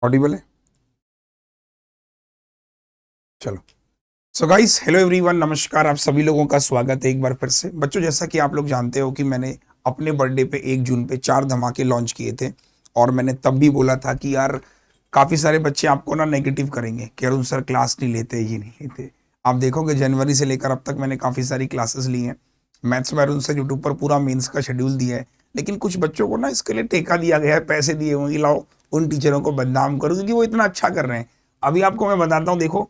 Audible है? चलो। So guys, hello everyone, नमस्कार। आप सभी लोगों का स्वागत है एक बार फिर से। बच्चों, जैसा कि आप लोग जानते हो कि मैंने अपने बर्थडे पे 1 जून पे 4 धमाके लॉन्च किए थे। और मैंने तब भी बोला था कि यार काफ़ी सारे बच्चे आपको ना नेगेटिव करेंगे कि अरुण सर क्लास नहीं लेते, ये नहीं लेते। आप देखोगे जनवरी से लेकर अब तक मैंने काफ़ी सारी क्लासेस ली हैं। मैथ्स में अरुण सर यूट्यूब पर पूरा मेंस का शेड्यूल दिया है। लेकिन कुछ बच्चों को ना इसके लिए ठेका दिया गया है, पैसे दिए हुए हैं कि लाओ उन टीचरों को बदनाम करो क्योंकि वो इतना अच्छा कर रहे हैं। अभी आपको मैं बताता हूँ, देखो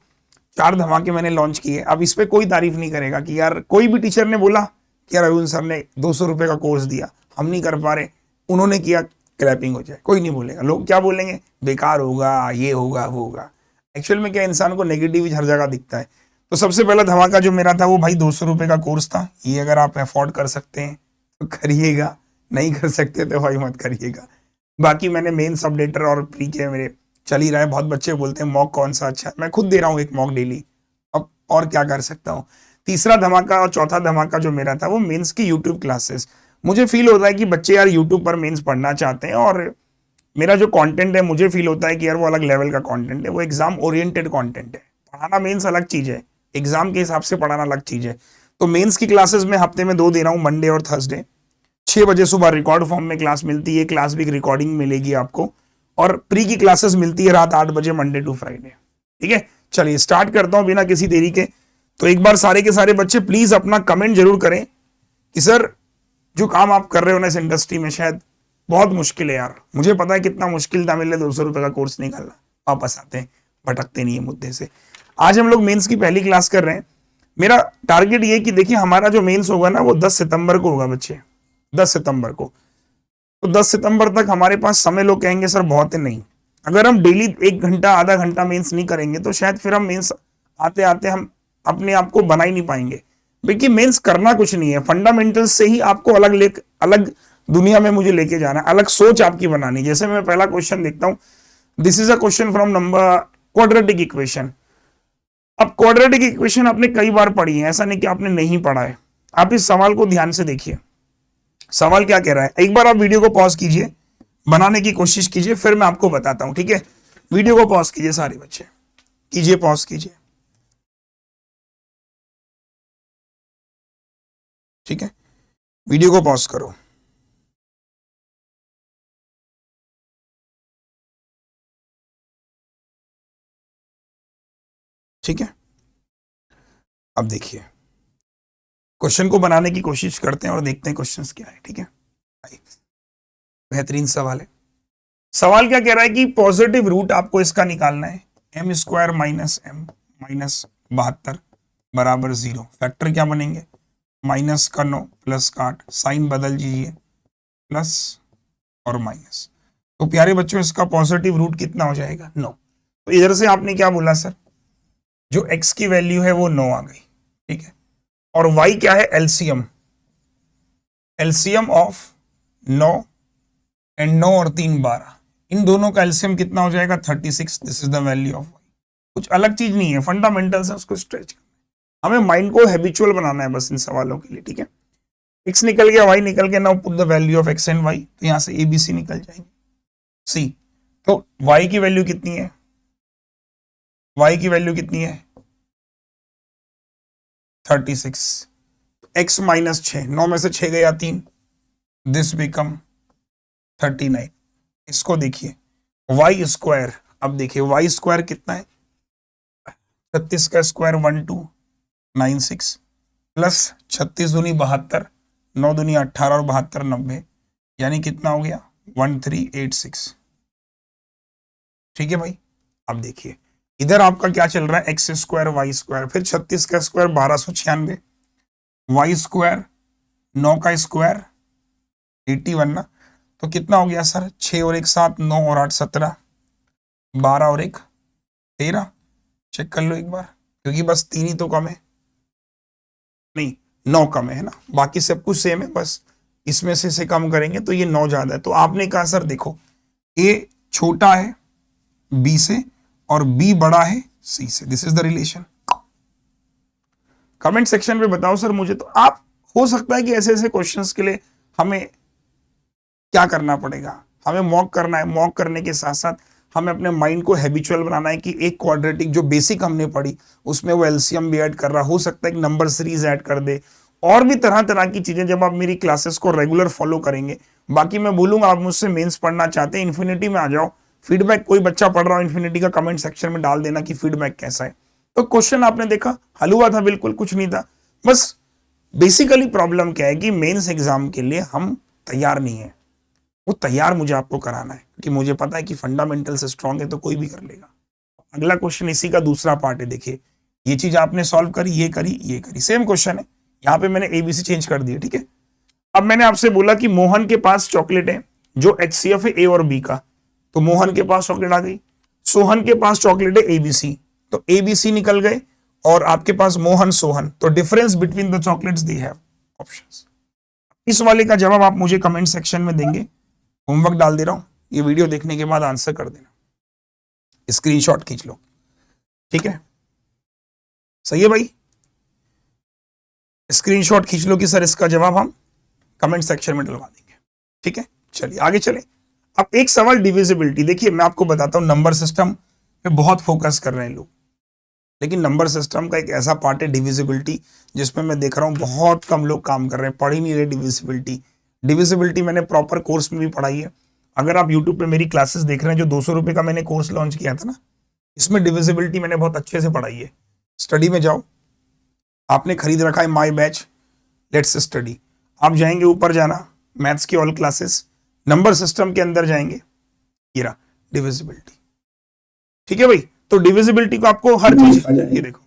4 धमाके मैंने लॉन्च किए। अब इस पे कोई तारीफ नहीं करेगा कि यार कोई भी टीचर ने बोला कि यार अरुण सर ने 200 रुपए का कोर्स दिया, हम नहीं कर पा रहे, उन्होंने किया, क्लैपिंग हो जाए, कोई नहीं बोलेगा। लोग क्या बोलेंगे? बेकार होगा, ये होगा, वो होगा। एक्चुअल में क्या, इंसान को नेगेटिव हर जगह दिखता है। तो सबसे पहला धमाका जो मेरा था वो भाई 200 रुपए का कोर्स था। ये अगर आप अफोर्ड कर सकते हैं तो करिएगा, नहीं कर सकते तो भाई मत करिएगा। बाकी मैंने मेन अपडेटर और प्री के मेरे चल ही रहा है। बहुत बच्चे बोलते हैं मॉक कौन सा अच्छा है, मैं खुद दे रहा हूँ एक मॉक डेली। अब और क्या कर सकता हूँ। तीसरा धमाका और चौथा धमाका जो मेरा था वो मेंस की यूट्यूब क्लासेस। मुझे फील होता है कि बच्चे यार यूट्यूब पर मेंस पढ़ना चाहते हैं, और मेरा जो कंटेंट है मुझे फील होता है कि यार वो अलग लेवल का कंटेंट है, वो एग्जाम ओरिएंटेड कंटेंट है। पढ़ाना मेंस अलग चीज है, एग्जाम के हिसाब से पढ़ाना अलग चीज है। तो मेंस की क्लासेस में हफ्ते में 2 दे रहा हूँ, मंडे और थर्सडे। 6 बजे सुबह रिकॉर्ड फॉर्म में क्लास मिलती है, क्लास भी रिकॉर्डिंग मिलेगी आपको। और प्री की क्लासेस मिलती है रात 8 बजे, मंडे टू फ्राइडे। ठीक है, चलिए स्टार्ट करता हूं बिना किसी देरी के। तो एक बार सारे के सारे बच्चे प्लीज अपना कमेंट जरूर करें कि सर जो काम आप कर रहे हो ना इस इंडस्ट्री में शायद बहुत मुश्किल है। यार मुझे पता है कितना मुश्किल था मेरे लिए 200 रुपए का कोर्स निकालना। वापस आते हैं, भटकते नहीं है मुद्दे से। आज हम लोग मेंस की पहली क्लास कर रहे हैं। मेरा टारगेट ये कि देखिए हमारा जो मेंस होगा ना वो 10 सितंबर को होगा बच्चे, 10 सितंबर को। तो 10 सितंबर तक हमारे पास समय, लोग कहेंगे सर बहुत है, नहीं। अगर हम डेली 1 घंटा आधा घंटा मेंस नहीं करेंगे तो शायद फिर हम मेंस आते आते हम अपने आप को बना ही नहीं पाएंगे। देखिए मेंस करना कुछ नहीं है, फंडामेंटल्स से ही आपको अलग दुनिया में मुझे लेके जाना है, अलग सोच आपकी बनानी। जैसे मैं पहला क्वेश्चन देखता हूं, this is a question from number quadratic equation. अब क्वाड्रेटिक इक्वेशन आपने कई बार पढ़ी है, ऐसा नहीं कि आपने नहीं पढ़ा है। आप इस सवाल को ध्यान से देखिए। सवाल क्या कह रहा है, एक बार आप वीडियो को पॉज कीजिए, बनाने की कोशिश कीजिए, फिर मैं आपको बताता हूं। ठीक है, वीडियो को पॉज कीजिए, सारे बच्चे कीजिए, पॉज कीजिए। ठीक है, वीडियो को पॉज करो। ठीक है, अब देखिए क्वेश्चन को बनाने की कोशिश करते हैं और देखते हैं क्वेश्चंस क्या है। ठीक है, बेहतरीन सवाल है। सवाल क्या कह रहा है कि पॉजिटिव रूट आपको इसका निकालना है, m² माइनस m माइनस 72 बराबर 0। फैक्टर क्या बनेंगे, माइनस का 9 प्लस का 8, साइन बदल दीजिए, प्लस और माइनस। तो प्यारे बच्चों इसका पॉजिटिव रूट कितना हो जाएगा, 9। तो इधर से आपने क्या बोला सर, जो x की वैल्यू है वो 9 आ गई। ठीक है, और y क्या है, एलसीएम, एलसीएम ऑफ 9 एंड 9 और 3 12, इन दोनों का एलसीएम कितना हो जाएगा, 36। This is the value of y। कुछ अलग चीज नहीं है, फंडामेंटल्स है, उसको स्ट्रेच करना। हमें माइंड को हैबिचुअल बनाना है बस इन सवालों के लिए। ठीक है, x निकल गया, y निकल गया, now put the value of x and y। तो यहां से ABC निकल जाएंगे, C। तो y की वैल्यू कितनी है, y की वैल्यू कितनी है, 36। x माइनस 6, 9 में से 6 गया 3, दिस बिकम 39। इसको देखिए वाई स्क्वायर। अब देखिए वाई स्क्वायर कितना है, 36 का स्क्वायर 1296 प्लस 36 दूनी 72, 9 दूनी 18 और 72 90, यानी कितना हो गया 1386। ठीक है भाई, अब देखिए इधर आपका क्या चल रहा है, एक्स स्क्वायर वाई स्क्वायर, फिर 36 का स्क्वायर 1296, वाई स्क्वायर 9 का स्क्वायर 81 ना। तो कितना हो गया सर, 6 और 1 7, 9 और 8 17, 12 और 1 13। चेक कर लो एक बार, क्योंकि बस 3 ही तो कम है, नहीं 9 कम है ना, बाकी सब कुछ सेम है, बस इसमें से कम करेंगे तो ये 9 ज्यादा है। तो आपने कहा सर देखो ए छोटा है बी से और बी बड़ा है सी से, this is the relation. Comment section में बताओ सर मुझे। तो आप, हो सकता है कि ऐसे ऐसे क्वेश्चंस के लिए हमें क्या करना पड़ेगा, हमें मॉक करना है, मॉक करने के साथ साथ हमें अपने माइंड को हैबिचुअल बनाना है कि एक क्वाड्रेटिक जो बेसिक हमने पढ़ी उसमें वो एलसीएम भी ऐड कर रहा, हो सकता है एक नंबर सीरीज ऐड कर दे, और भी तरह तरह की चीजें जब आप मेरी क्लासेस को रेगुलर फॉलो करेंगे। बाकी मैं बोलूंगा आप मुझसे मेंस पढ़ना चाहते हैं, इन्फिनिटी में आ जाओ, फीडबैक कोई बच्चा पढ़ रहा हो इन्फिनिटी का कमेंट सेक्शन में डाल देना कि फीडबैक कैसा है। तो क्वेश्चन आपने देखा, हल हुआ था, बिल्कुल कुछ नहीं था। बस बेसिकली प्रॉब्लम क्या है कि मेंस एग्जाम के लिए हम तैयार नहीं है, वो तैयार मुझे आपको कराना है, क्योंकि मुझे पता है कि फंडामेंटल से स्ट्रांग है तो कोई भी कर लेगा। अगला क्वेश्चन इसी का दूसरा पार्ट है, देखिए ये चीज आपने सॉल्व करी, ये करी, ये करी, सेम क्वेश्चन है, यहाँ पे मैंने एबीसी चेंज कर दिया, ठीक है। अब मैंने आपसे बोला कि मोहन के पास चॉकलेट है जो एचसीएफ है ए और बी का, तो मोहन के पास चॉकलेट आ गई। सोहन के पास चॉकलेट है एबीसी, तो एबीसी निकल गए, और आपके पास मोहन सोहन, तो difference between the chocolates they have options. इस वाले का जवाब आप मुझे कमेंट सेक्शन में देंगे, होमवर्क डाल दे रहा हूं, ये वीडियो देखने के बाद आंसर कर देना, स्क्रीनशॉट खींच लो, ठीक है, सही है भाई, स्क्रीनशॉट खींच लो कि सर इसका जवाब हम कमेंट सेक्शन में डलवा देंगे, ठीक है। चलिए आगे चले। अब एक सवाल डिविजिबिलिटी, देखिए मैं आपको बताता हूं, नंबर सिस्टम पे बहुत फोकस कर रहे हैं लोग, लेकिन नंबर सिस्टम का एक ऐसा पार्ट है डिविजिबिलिटी जिसमें मैं देख रहा हूं बहुत कम लोग काम कर रहे हैं, पढ़ ही नहीं रहे डिविजिबिलिटी। डिविजिबिलिटी मैंने प्रॉपर कोर्स में भी पढ़ाई है, अगर आप यूट्यूब पे मेरी क्लासेस देख रहे हैं, जो 200 रुपए का मैंने कोर्स लॉन्च किया था ना, इसमें डिविजिबिलिटी मैंने बहुत अच्छे से पढ़ाई है। स्टडी में जाओ, आपने खरीद रखा है माई बैच लेट्स स्टडी, आप जाएंगे ऊपर जाना, मैथ्स की ऑल क्लासेस, नंबर सिस्टम के अंदर जाएंगे, ये रहा डिविजिबिलिटी, ठीक है भाई। तो डिविजिबिलिटी को आपको हर चीज, ये देखो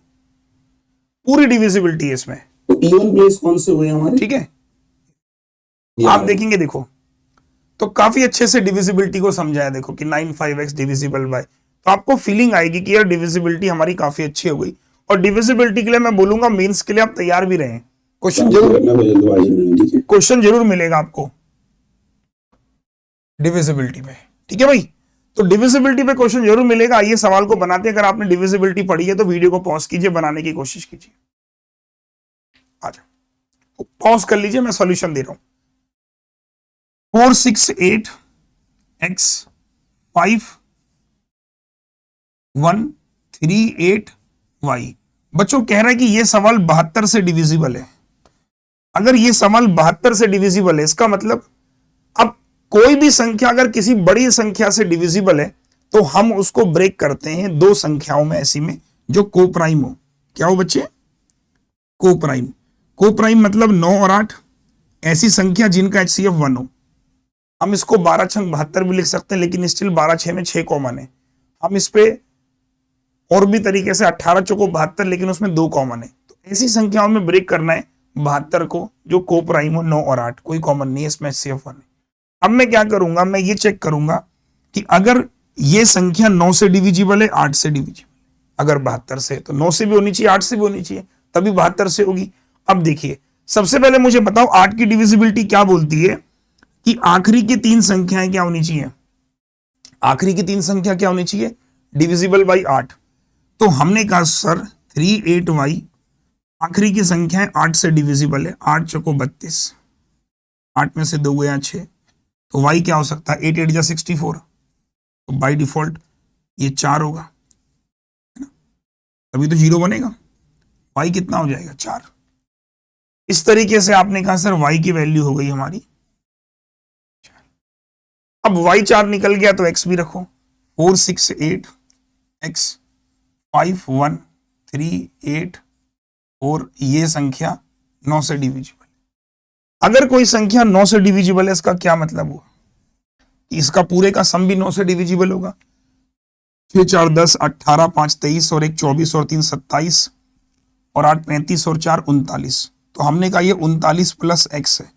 पूरी डिविजिबिलिटी है इसमें, तो इवन प्लेस कौन से हुए हमारे, ठीक है, आप देखेंगे, देखो तो काफी अच्छे से डिविजिबिलिटी को समझाया, देखो कि 9 5x डिविजिबल बाय, तो आपको फीलिंग आएगी कि यार डिविजिबिलिटी हमारी काफी अच्छी हो गई। और डिविजिबिलिटी के लिए मैं बोलूंगा मेंस के लिए आप तैयार भी रहें, क्वेश्चन जरूर मिलेगा आपको डिविजिबिलिटी में, ठीक है भाई। तो डिविजिबिलिटी पे क्वेश्चन जरूर मिलेगा। आइए सवाल को बनाते हैं, अगर आपने डिविजिबिलिटी पढ़ी है तो वीडियो को पॉज कीजिए, बनाने की कोशिश कीजिए, आ जाओ पॉज कर लीजिए, मैं सॉल्यूशन दे रहा हूं। 468x 5138y, बच्चों कह रहा है कि यह सवाल 72 से डिविजिबल है। अगर यह सवाल 72 से डिविजिबल है, इसका मतलब अब कोई भी संख्या अगर किसी बड़ी संख्या से डिविजिबल है तो हम उसको ब्रेक करते हैं दो संख्याओं में, ऐसी में जो कोप्राइम हो। क्या हो बच्चे? कोप्राइम। कोप्राइम मतलब 9 और 8, ऐसी संख्या जिनका HCF 1 हो। हम इसको 12 छंग 72 भी लिख सकते हैं, लेकिन स्टिल 12 6 में 6 कॉमन है। हम इस पे और भी तरीके से 18 चौको 72, लेकिन उसमें 2 कॉमन है। तो ऐसी संख्याओं में ब्रेक करना है 72 को जो कोप्राइम हो, 9 और 8 कोई कॉमन नहीं है, इसमें HCF 1 है। अब मैं क्या करूंगा, मैं ये चेक करूंगा कि अगर ये संख्या 9 से डिविजिबल है, 8 से डिविजिबल, अगर 72 से, तो 9 से भी होनी चाहिए, 8 से भी होनी चाहिए, तभी 72 से होगी। अब देखिए, सबसे पहले मुझे बताओ 8 की डिविजिबिलिटी क्या बोलती है कि आखिरी की 3 संख्याएं क्या होनी चाहिए, आखिरी की 3 संख्या क्या होनी चाहिए, डिविजिबल बाई 8। तो हमने कहा सर 38y आखिरी की संख्या है, 8 से डिविजिबल है, 8 चौको 32, 8 में से 2 गया 6, तो y क्या हो सकता है, 8 8 जा 64, तो बाई डिफॉल्ट ये 4 होगा, है ना, तभी तो 0 बनेगा। y कितना हो जाएगा, 4। इस तरीके से आपने कहा सर y की वैल्यू हो गई हमारी। अब y 4 निकल गया तो x भी रखो, 468x 5138, और ये संख्या 9 से डिविजिबल। अगर कोई संख्या 9 से डिविजिबल है, इसका क्या मतलब हुआ कि इसका पूरे का सम भी 9 से डिविजिबल होगा। 6 4 10, 18 5 23, और 1 24, और 3 27, और 8 35, और 4 39। तो हमने कहा ये 39 प्लस एक्स है।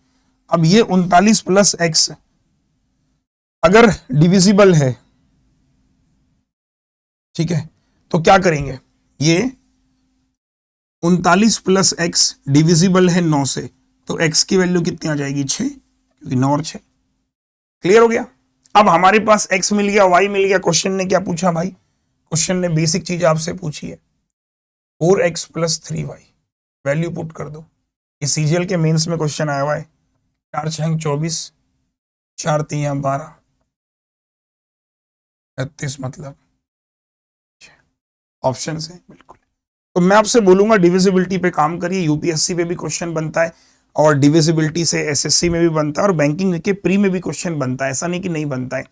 अब ये 39 प्लस एक्स अगर डिविजिबल है, ठीक है, तो क्या करेंगे, ये 39 प्लस एक्स डिविजिबल है 9 से, तो x की वैल्यू कितनी आ जाएगी, 6, क्योंकि 9 और 6। क्लियर हो गया। अब हमारे पास x मिल गया, y मिल गया। क्वेश्चन ने क्या पूछा भाई, क्वेश्चन ने बेसिक चीज आपसे पूछी है, 4x plus 3y, value put कर दो। ये सीजीएल के मेंस में क्वेश्चन आया हुआ है, 4 6 24, 4 3 12, 36 मतलब ऑप्शन है बिल्कुल। तो मैं आपसे बोलूंगा डिविजिबिलिटी पे काम करिए, यूपीएससी पे भी क्वेश्चन बनता है और डिविजिबिलिटी से एसएससी में भी बनता है और बैंकिंग के प्री में भी क्वेश्चन बनता है, ऐसा नहीं कि नहीं बनता है।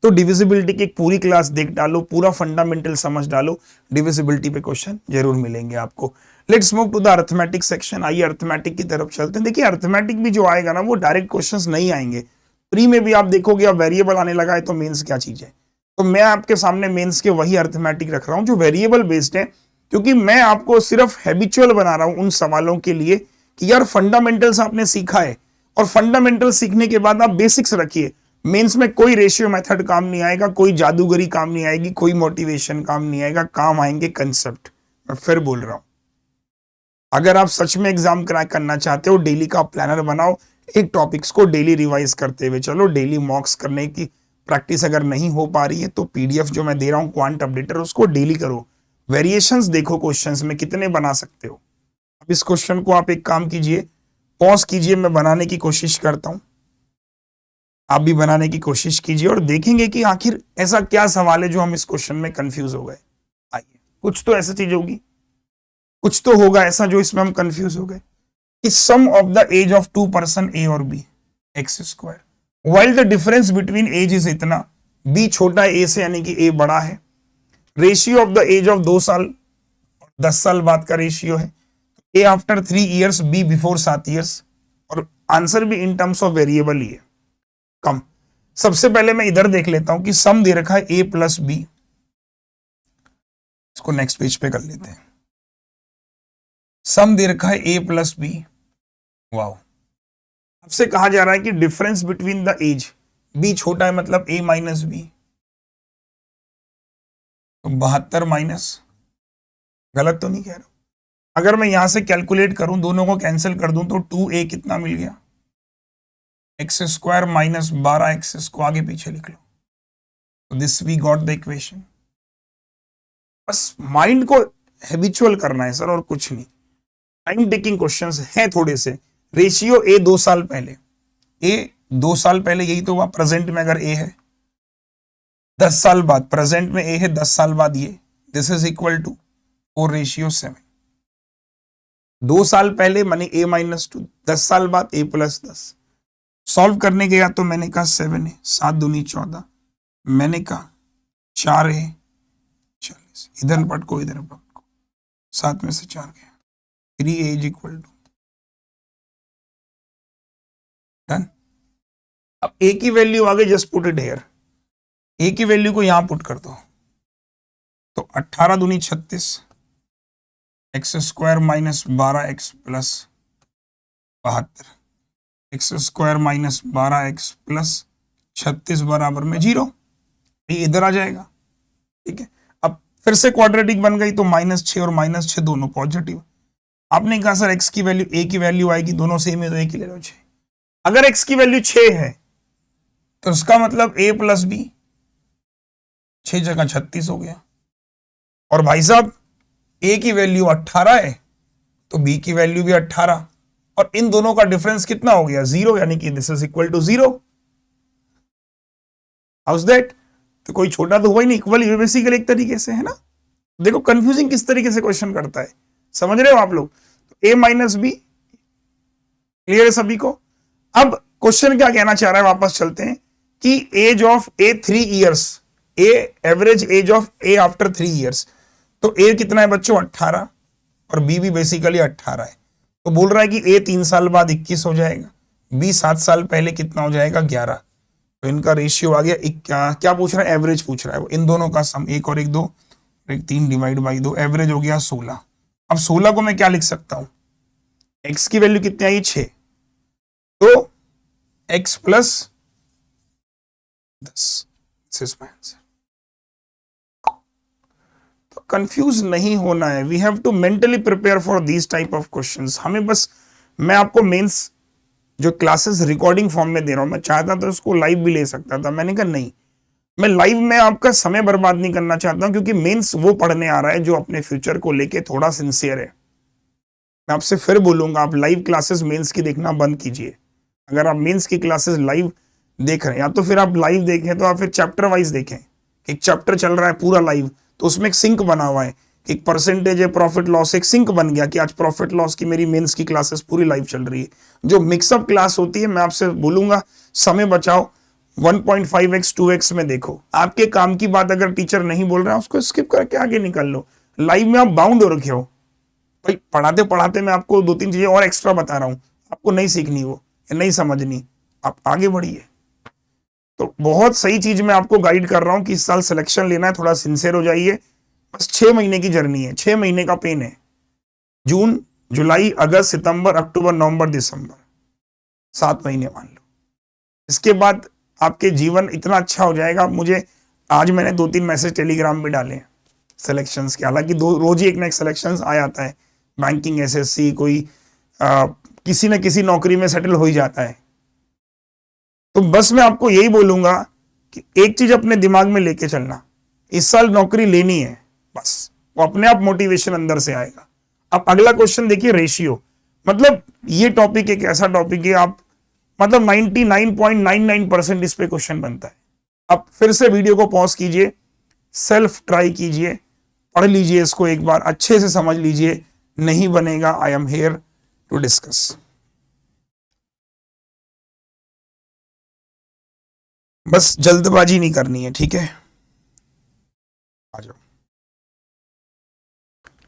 तो डिविजिबिलिटी की एक पूरी क्लास देख डालो, पूरा फंडामेंटल समझ डालो, डिविजिबिलिटी पे क्वेश्चन जरूर मिलेंगे आपको। Let's move to the arithmetic section. आइए अर्थमेटिक की तरफ चलते हैं। देखिए अर्थमेटिक भी जो आएगा ना वो डायरेक्ट क्वेश्चंस नहीं आएंगे, प्री में भी आप देखोगे अब वेरिएबल आने लगा है तो मेंस क्या चीज है। तो मैं आपके सामने मेंस के वही अर्थमेटिक रख रहा हूं जो वेरिएबल बेस्ड है, क्योंकि मैं आपको सिर्फ हैबिचुअल बना रहा हूं उन सवालों के लिए कि यार फंडामेंटल्स आपने सीखा है और फंडामेंटल सीखने के बाद आप बेसिक्स रखिए। मेंस में कोई रेशियो मेथड काम नहीं आएगा, कोई जादूगरी काम नहीं आएगी, कोई मोटिवेशन काम नहीं आएगा, काम आएंगे कंसेप्ट। मैं फिर बोल रहा हूं, अगर आप सच में एग्जाम क्रैक करना चाहते हो डेली का प्लानर बनाओ, एक टॉपिक्स को डेली रिवाइज करते हुए चलो, डेली मॉक्स करने की प्रैक्टिस अगर नहीं हो पा रही है तो पीडीएफ जो मैं दे रहा हूं क्वांट अपडेटर उसको डेली करो, वेरिएशंस देखो क्वेश्चंस में कितने बना सकते हो। अब इस क्वेश्चन को आप एक काम कीजिए, पॉज कीजिए, मैं बनाने की कोशिश करता हूं, आप भी बनाने की कोशिश कीजिए और देखेंगे कि आखिर ऐसा क्या सवाल है जो हम इस क्वेश्चन में कंफ्यूज हो गए। आइए, कुछ तो ऐसी चीज होगी, कुछ तो होगा ऐसा जो इसमें हम कंफ्यूज हो गए कि sum of the age of two person A और B x square while the difference between age is इतना, बी छोटा ए से यानी कि ए बड़ा है, ratio of the age of 2 साल 10 साल बाद का रेशियो है, A after 3 years B before 7 years, और आंसर भी इन टर्म्स ऑफ वेरिएबल ही है कम। सबसे पहले मैं इधर देख लेता हूं कि सम दे रखा है ए प्लस बी, इसको नेक्स्ट पेज पे कर लेते हैं। सम दे रखा है ए प्लस बी, वाओ। आपसे कहा जा रहा है कि difference between the age, B छोटा है मतलब ए माइनस बी, तो 72 माइनस, गलत तो नहीं कह रहा। अगर मैं यहां से कैलकुलेट करूं, दोनों को कैंसिल कर दूं तो 2a कितना मिल गया, एक्स स्क्वायर माइनस 12x, इसको आगे पीछे लिख लो, तो this we got the equation. बस माइंड को हैबिचुअल करना है सर और कुछ नहीं। टाइम टेकिंग क्वेश्चंस हैं थोड़े से। रेशियो ए 2 साल पहले, ए 2 साल पहले यही तो हुआ, प्रेजेंट में अगर ए है 10 साल बाद, प्रेजेंट में ए है 10 साल बाद ये, दिस इज इक्वल टू 4:7। 2 साल पहले माने ए माइनस 2, 10 साल बाद ए प्लस 10। सॉल्व करने गया तो मैंने कहा 7 है, 7 दूनी 14, मैंने कहा 4 है 40, इधर पट को इधर पट को, 7 में से 4 गया, 3a is equal to done. अब ए की वैल्यू आगे जस्ट पुट इट हियर, ए की वैल्यू को यहां पुट कर दो, तो 18 दूनी 36, x square minus 12x plus 72, x square minus 12x plus 36 बराबर में 0, ये इधर आ जाएगा। ठीक है, अब फिर से क्वाड्रेटिक बन गई तो -6 और -6 दोनों पॉजिटिव। आपने कहा सर x की वैल्यू, a की वैल्यू आएगी, दोनों सेम है तो a की ले लो 6। अगर x की वैल्यू 6 है तो उसका मतलब a प्लस बी, 6 जगह 36 हो गया। और भाई साहब a की वैल्यू 18 है तो b की वैल्यू भी 18, और इन दोनों का डिफरेंस कितना हो गया 0, यानी कि this is equal to 0। How's that? तो कोई छोटा तो हुआ ही नहीं, इक्वल ये बेसिकली एक तरीके से है ना। देखो कंफ्यूजिंग किस तरीके से क्वेश्चन करता है, समझ रहे हो आप लोग। तो a माइनस बी क्लियर है सभी को। अब क्वेश्चन क्या कहना चाह रहा है, वापस चलते हैं कि age of A 3 years, A average age of A after 3 years, तो ए कितना है बच्चों 18 और बी भी बेसिकली 18 है। तो बोल रहा है कि ए 3 साल बाद 21 हो जाएगा, बी 7 साल पहले कितना हो जाएगा 11। तो इनका रेशियो आ गया क्या पूछ रहा है, एवरेज पूछ रहा है वो, इन दोनों का सम, 1 और 1 2, 1 3 डिवाइड बाई 2, एवरेज हो गया 16। अब 16 को मैं क्या लिख सकता हूं, x की वैल्यू कितनी आई 6, तो x plus 10, this is my answer. तो कंफ्यूज नहीं होना है, we have to mentally prepare for these type of questions. हमें बस, मैं आपको मेंस जो क्लासेस रिकॉर्डिंग फॉर्म में दे रहा हूं, मैं चाहता था उसको लाइव भी ले सकता था, मैंने कहा नहीं, मैं लाइव में आपका समय बर्बाद नहीं करना चाहता हूं, क्योंकि मेंस वो पढ़ने आ रहा है जो अपने फ्यूचर को लेके थोड़ा सिंसियर है। मैं आपसे फिर बोलूंगा, आप लाइव क्लासेस मेंस की देखना बंद कीजिए। अगर आप मेंस की क्लासेस लाइव देख रहे हैं, या तो फिर आप लाइव देखें तो आप फिर चैप्टर वाइज देखें, एक चैप्टर चल रहा है पूरा लाइव, तो उसमें एक सिंक बना हुआ है, एक परसेंटेज है प्रॉफिट लॉस, एक सिंक बन गया कि आज प्रॉफिट लॉस की मेरी मेंस की क्लासेस पूरी लाइव चल रही है। जो मिक्सअप क्लास होती है, मैं आपसे बोलूंगा समय बचाओ, 1.5x 2x में देखो। आपके काम की बात अगर टीचर नहीं बोल रहा है उसको स्किप करके आगे निकल लो। लाइव में आप बाउंड हो रखे हो भाई, पढ़ाते पढ़ाते मैं आपको 2-3 चीजें और एक्स्ट्रा बता रहा हूं, आपको नहीं सीखनी वो या नहीं समझनी, आप आगे बढ़िए। तो बहुत सही चीज मैं आपको गाइड कर रहा हूं कि इस साल सिलेक्शन लेना है, थोड़ा सिंसियर हो जाइए। बस 6 महीने की जर्नी है, 6 महीने का पेन है। जून, जुलाई, अगस्त, सितंबर, अक्टूबर, नवंबर, दिसंबर, 7 महीने मान लो। इसके बाद आपके जीवन इतना अच्छा हो जाएगा। मुझे आज मैंने 2-3 मैसेज टेलीग्राम पे डाले सिलेक्शंस के, हालांकि रोज ही एक ना एक सिलेक्शंस आ जाता है, बैंकिंग, एसएससी, कोई किसी न किसी नौकरी में सेटल हो ही जाता है। तो बस मैं आपको यही बोलूंगा कि एक चीज अपने दिमाग में लेके चलना, इस साल नौकरी लेनी है, बस वो अपने आप मोटिवेशन अंदर से आएगा। अब अगला क्वेश्चन देखिए, रेशियो। मतलब ये टॉपिक एक ऐसा टॉपिक है, आप मतलब 99.99% इस पे क्वेश्चन बनता है। अब फिर से वीडियो को पॉज कीजिए, सेल्फ ट्राई कीजिए, पढ़ लीजिए इसको एक बार, अच्छे से समझ लीजिए। नहीं बनेगा, I am here to discuss. बस जल्दबाजी नहीं करनी है, ठीक है? आ जाओ।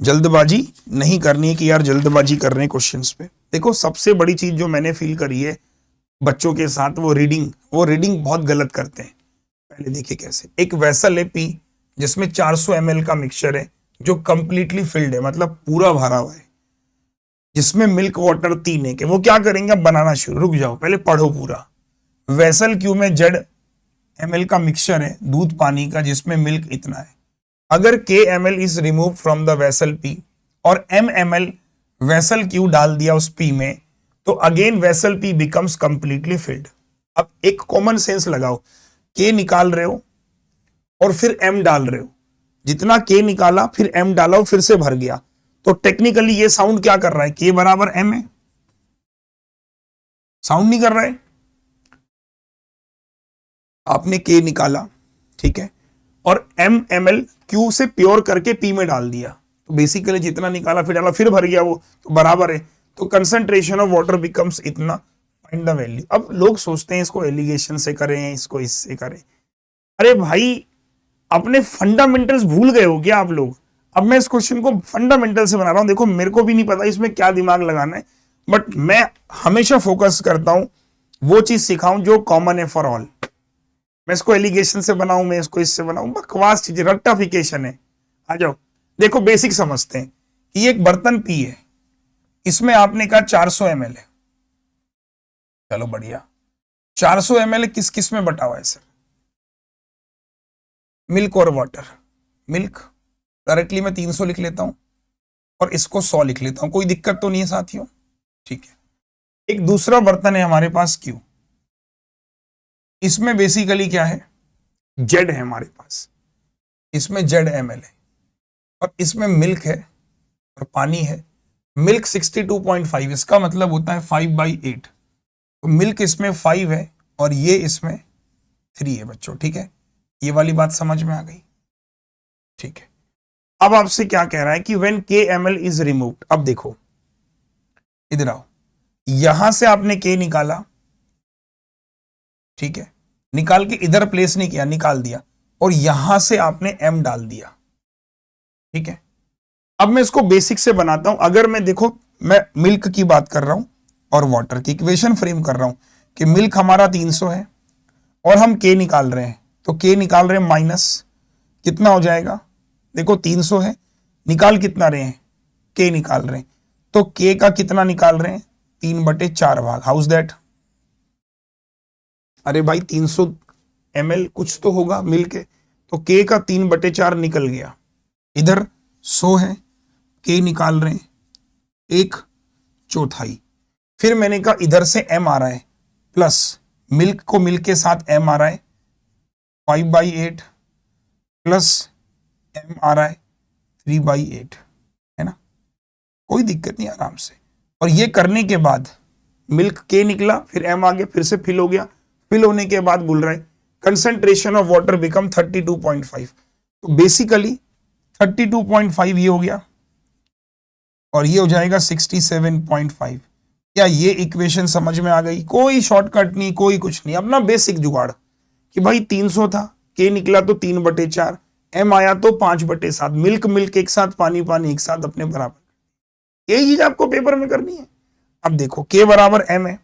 जल्दबाजी नहीं करनी है कि यार जल्दबाजी कर रहे हैं क्वेश्चंस पे। देखो, सबसे बड़ी चीज जो मैंने फील करी है बच्चों के साथ, वो रीडिंग बहुत गलत करते हैं। पहले देखिए कैसे, एक वेसल है पी जिसमें 400 ml का मिक्सचर है जो कंप्लीटली फिल्ड है, मतलब पूरा भरा हुआ है, जिसमें मिल्क वाटर 3 है। कि वो क्या करेंगे, अब बनाना शुरू, रुक जाओ पहले पढ़ो पूरा। वेसल क्यू में जेड ml का मिक्सचर है दूध पानी का, जिसमें मिल्क इतना है। अगर k ml is remove from the vessel P और m ml वेसल Q डाल दिया उस P में, तो again vessel P becomes completely filled. अब एक कॉमन सेंस लगाओ, k निकाल रहे हो और फिर m डाल रहे हो, जितना k निकाला फिर m डाला फिर से भर गया, तो टेक्निकली ये साउंड क्या कर रहा है, k बराबर m है, साउंड नहीं कर रहा है। आपने k निकाला, ठीक है, और m ml Q से प्योर करके P में डाल दिया, तो बेसिकली जितना निकाला फिर डाला फिर भर गया वो, तो बराबर है। तो कंसंट्रेशन ऑफ वाटर बिकम्स इतना, फाइंड द वैल्यू। अब लोग सोचते हैं इसको एलिगेशन से करें, इसको इससे करें। अरे भाई, अपने फंडामेंटल्स भूल गए हो क्या आप लोग? अब मैं इस क्वेश्चन को फंडामेंटल से बना रहा हूं। देखो, मेरे को भी नहीं पता इसमें क्या दिमाग लगाना है, बट मैं हमेशा फोकस करता हूं वो चीज सिखाऊं जो कॉमन है फॉर ऑल। मैं इसको एलिगेशन से बनाऊं, मैं इसको इससे बनाऊं, बकवास चीज, रट्टाफिकेशन है। आ जाओ, देखो बेसिक समझते हैं कि ये एक बर्तन पी है, इसमें आपने कहा 400 ml है, चलो बढ़िया। 400 ml किस किस में बटा हुआ है सर? मिल्क और वाटर। मिल्क डायरेक्टली मैं 300 लिख लेता हूं और इसको 100 लिख लेता हूं, कोई दिक्कत तो नहीं है साथियों? ठीक है। एक दूसरा बर्तन है हमारे पास क्यू, इसमें बेसिकली क्या है, जेड है हमारे पास, इसमें जेड ml है और इसमें मिल्क है और पानी है। मिल्क 62.5, इसका मतलब होता है 5/8, तो मिल्क इसमें 5 है और ये इसमें 3 है बच्चों, ठीक है? ये वाली बात समझ में आ गई? ठीक है। अब आपसे क्या कह रहा है कि when k ml is removed. अब देखो, इधर आओ, यहां से आपने k निकाला, ठीक है, निकाल के इधर प्लेस नहीं किया, निकाल दिया, और यहां से आपने m डाल दिया, ठीक है। अब मैं इसको बेसिक से बनाता हूं। अगर मैं देखो, मैं मिल्क की बात कर रहा हूं और वाटर की इक्वेशन फ्रेम कर रहा हूं कि मिल्क हमारा 300 है और हम k निकाल रहे हैं, तो k निकाल रहे हैं माइनस, कितना हो जाएगा? देखो 300 है, निकाल कितना रहे हैं, k निकाल रहे हैं, तो k का कितना निकाल रहे हैं? 3/4 भाग। House that? अरे भाई 300 ml कुछ तो होगा मिल के, तो k का 3/4 निकल गया। इधर 100 है, k निकाल रहे हैं 1/4। फिर मैंने कहा इधर से m आ रहा है, प्लस मिल्क को मिल्क के साथ m आ रहा है 5/8, प्लस m आ रहा है 3/8, है ना? कोई दिक्कत नहीं, आराम से। और ये करने के बाद मिल्क k निकला, फिर m आ गया, फिर से फिल हो गया। फिल होने के बाद बोल रहा है कंसेंट्रेशन ऑफ वाटर बिकम 32.5। तो बेसिकली 32.5 ये हो गया और ये हो जाएगा 67.5। क्या ये इक्वेशन समझ में आ गई? कोई शॉर्टकट नहीं, कोई कुछ नहीं, अपना बेसिक जुगाड़ कि भाई 300 था, के निकला तो 3/4, एम आया तो 5/7, मिल्क मिल्क एक साथ, पानी पानी एक साथ, अपने बराबर। यही चीज आपको पेपर में करनी है। अब देखो के बराबर एम है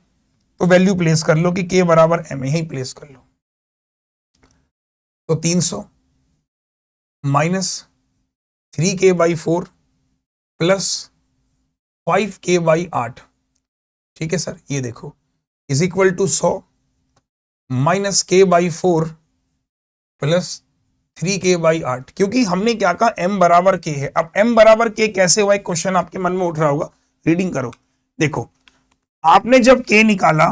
तो वैल्यू प्लेस कर लो कि के बराबर एम है, यही प्लेस कर लो। तो 300 माइनस 3k/4 प्लस 5k/8, ठीक है सर, ये देखो is equal to 100 minus k/4 plus 3k/8। क्योंकि हमने क्या कहा, m बराबर k है। अब m बराबर k कैसे हुआ, एक क्वेश्चन आपके मन में उठ रहा होगा, रीडिंग करो। देखो आपने जब k निकाला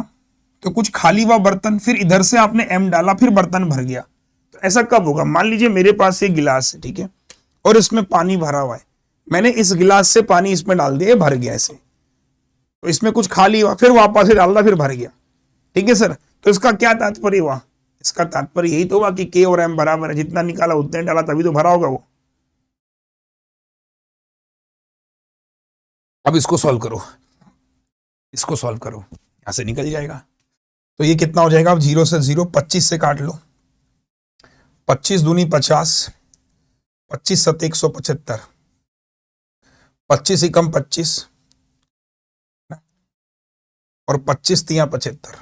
तो कुछ खाली हुआ बर्तन, फिर इधर से आपने m डाला, फिर बर्तन भर गया। तो ऐसा कब होगा? मान लीजिए मेरे पास एक गिलास है, ठीक है, और इसमें पानी भरा हुआ है, मैंने इस गिलास से पानी इसमें डाल दिया, भर गया ऐसे, तो इसमें कुछ खाली हुआ, फिर वापस से डाल दिया, फिर भर गया, ठीक है सर। तो इसका क्या तात्पर्य हुआ? इसका तात्पर्य यही तो हुआ कि के और एम बराबर है, जितना निकाला उतने डाला, तभी तो भरा होगा वो। अब इसको सॉल्व करो, इसको सॉल्व करो, यहां से निकल जाएगा। तो ये कितना हो जाएगा? अब 0 से 0, 25 से काट लो, 25 दूनी 50, 25 सत्ते 175, 25 एकम 25 और 25 तिया 75।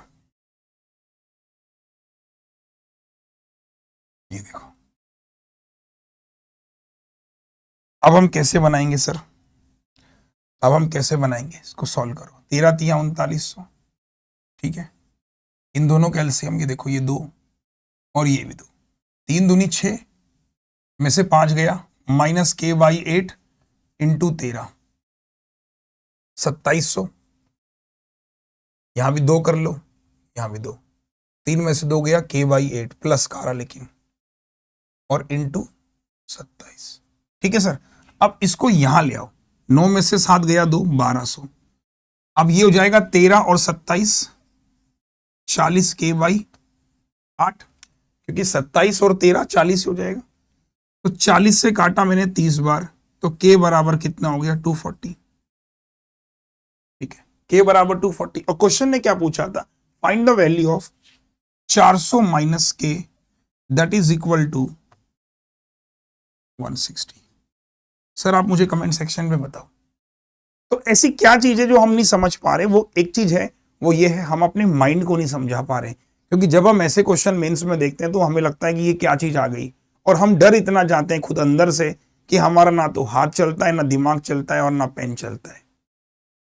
ये देखो, अब हम कैसे बनाएंगे सर? अब हम कैसे बनाएंगे इसको? सॉल्व करो, 13 तिया 3900, ठीक है, इन दोनों का एलसीएम, ये देखो, ये 2 और ये भी 2, 3 दूनी 6 में से 5 गया, माइनस k/8 इंटू 13, 2700। यहां भी 2 कर लो, यहां भी 2, 3 में से 2 गया, k/8 प्लस कारा लेकिन, और इंटू 27, ठीक है सर। अब इसको यहां ले आओ, 9 में से 7 गया 2, 1200। अब ये हो जाएगा 13 और 27, 40 k/8, क्योंकि 27 और 13 40 हो जाएगा। तो 40 से काटा मैंने 30 बार, तो k बराबर कितना हो गया? 240, ठीक है, k बराबर 240। और क्वेश्चन ने क्या पूछा था? Find the value of 400 minus k that is equal to 160। Sir आप मुझे कमेंट सेक्शन में बताओ, तो ऐसी क्या चीज है जो हम नहीं समझ पा रहे? वो एक चीज है, वो ये है, हम अपने माइंड को नहीं समझा पा रहे। क्योंकि जब हम ऐसे क्वेश्चन मेंस में देखते हैं तो हमें लगता है कि ये क्या चीज आ गई, और हम डर इतना जाते हैं खुद अंदर से कि हमारा ना तो हाथ चलता है, ना दिमाग चलता है, और ना पेन चलता है।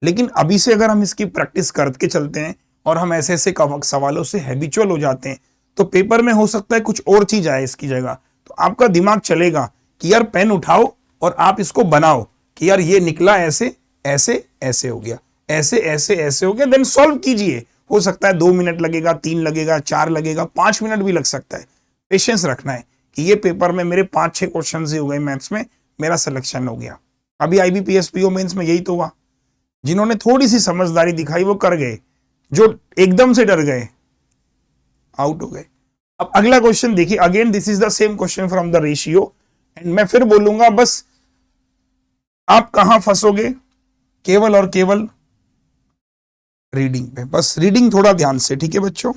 लेकिन अभी से अगर हम इसकी प्रैक्टिस करके चलते हैं और हम ऐसे ऐसे सवालों से हैबिचुअल हो जाते हैं, तो पेपर में हो सकता है कुछ और चीज आए इसकी जगह। तो आपका दिमाग चलेगा कि यार पेन उठाओ और आप इसको बनाओ कि यार ये निकला ऐसे ऐसे ऐसे हो गया, ऐसे ऐसे ऐसे हो गया, देन सॉल्व कीजिए। हो सकता है 2 मिनट लगेगा, 3 लगेगा, 4 लगेगा, 5 मिनट भी लग सकता है। पेशेंस रखना है कि ये पेपर में मेरे 5-6 क्वेश्चन ही हो गए मैथ्स में, मेरा सिलेक्शन हो गया। अभी IBPS PO मेंस में यही तो हुआ, जिन्होंने थोड़ी सी समझदारी दिखाई वो कर गए, जो एकदम से डर गए आउट हो गए। अब अगला क्वेश्चन देखिए, again this is the same question from the ratio, and मैं फिर बोलूंगा बस आप कहां फंसोगे, केवल और केवल रीडिंग पे। बस रीडिंग थोड़ा ध्यान से, ठीक है बच्चों।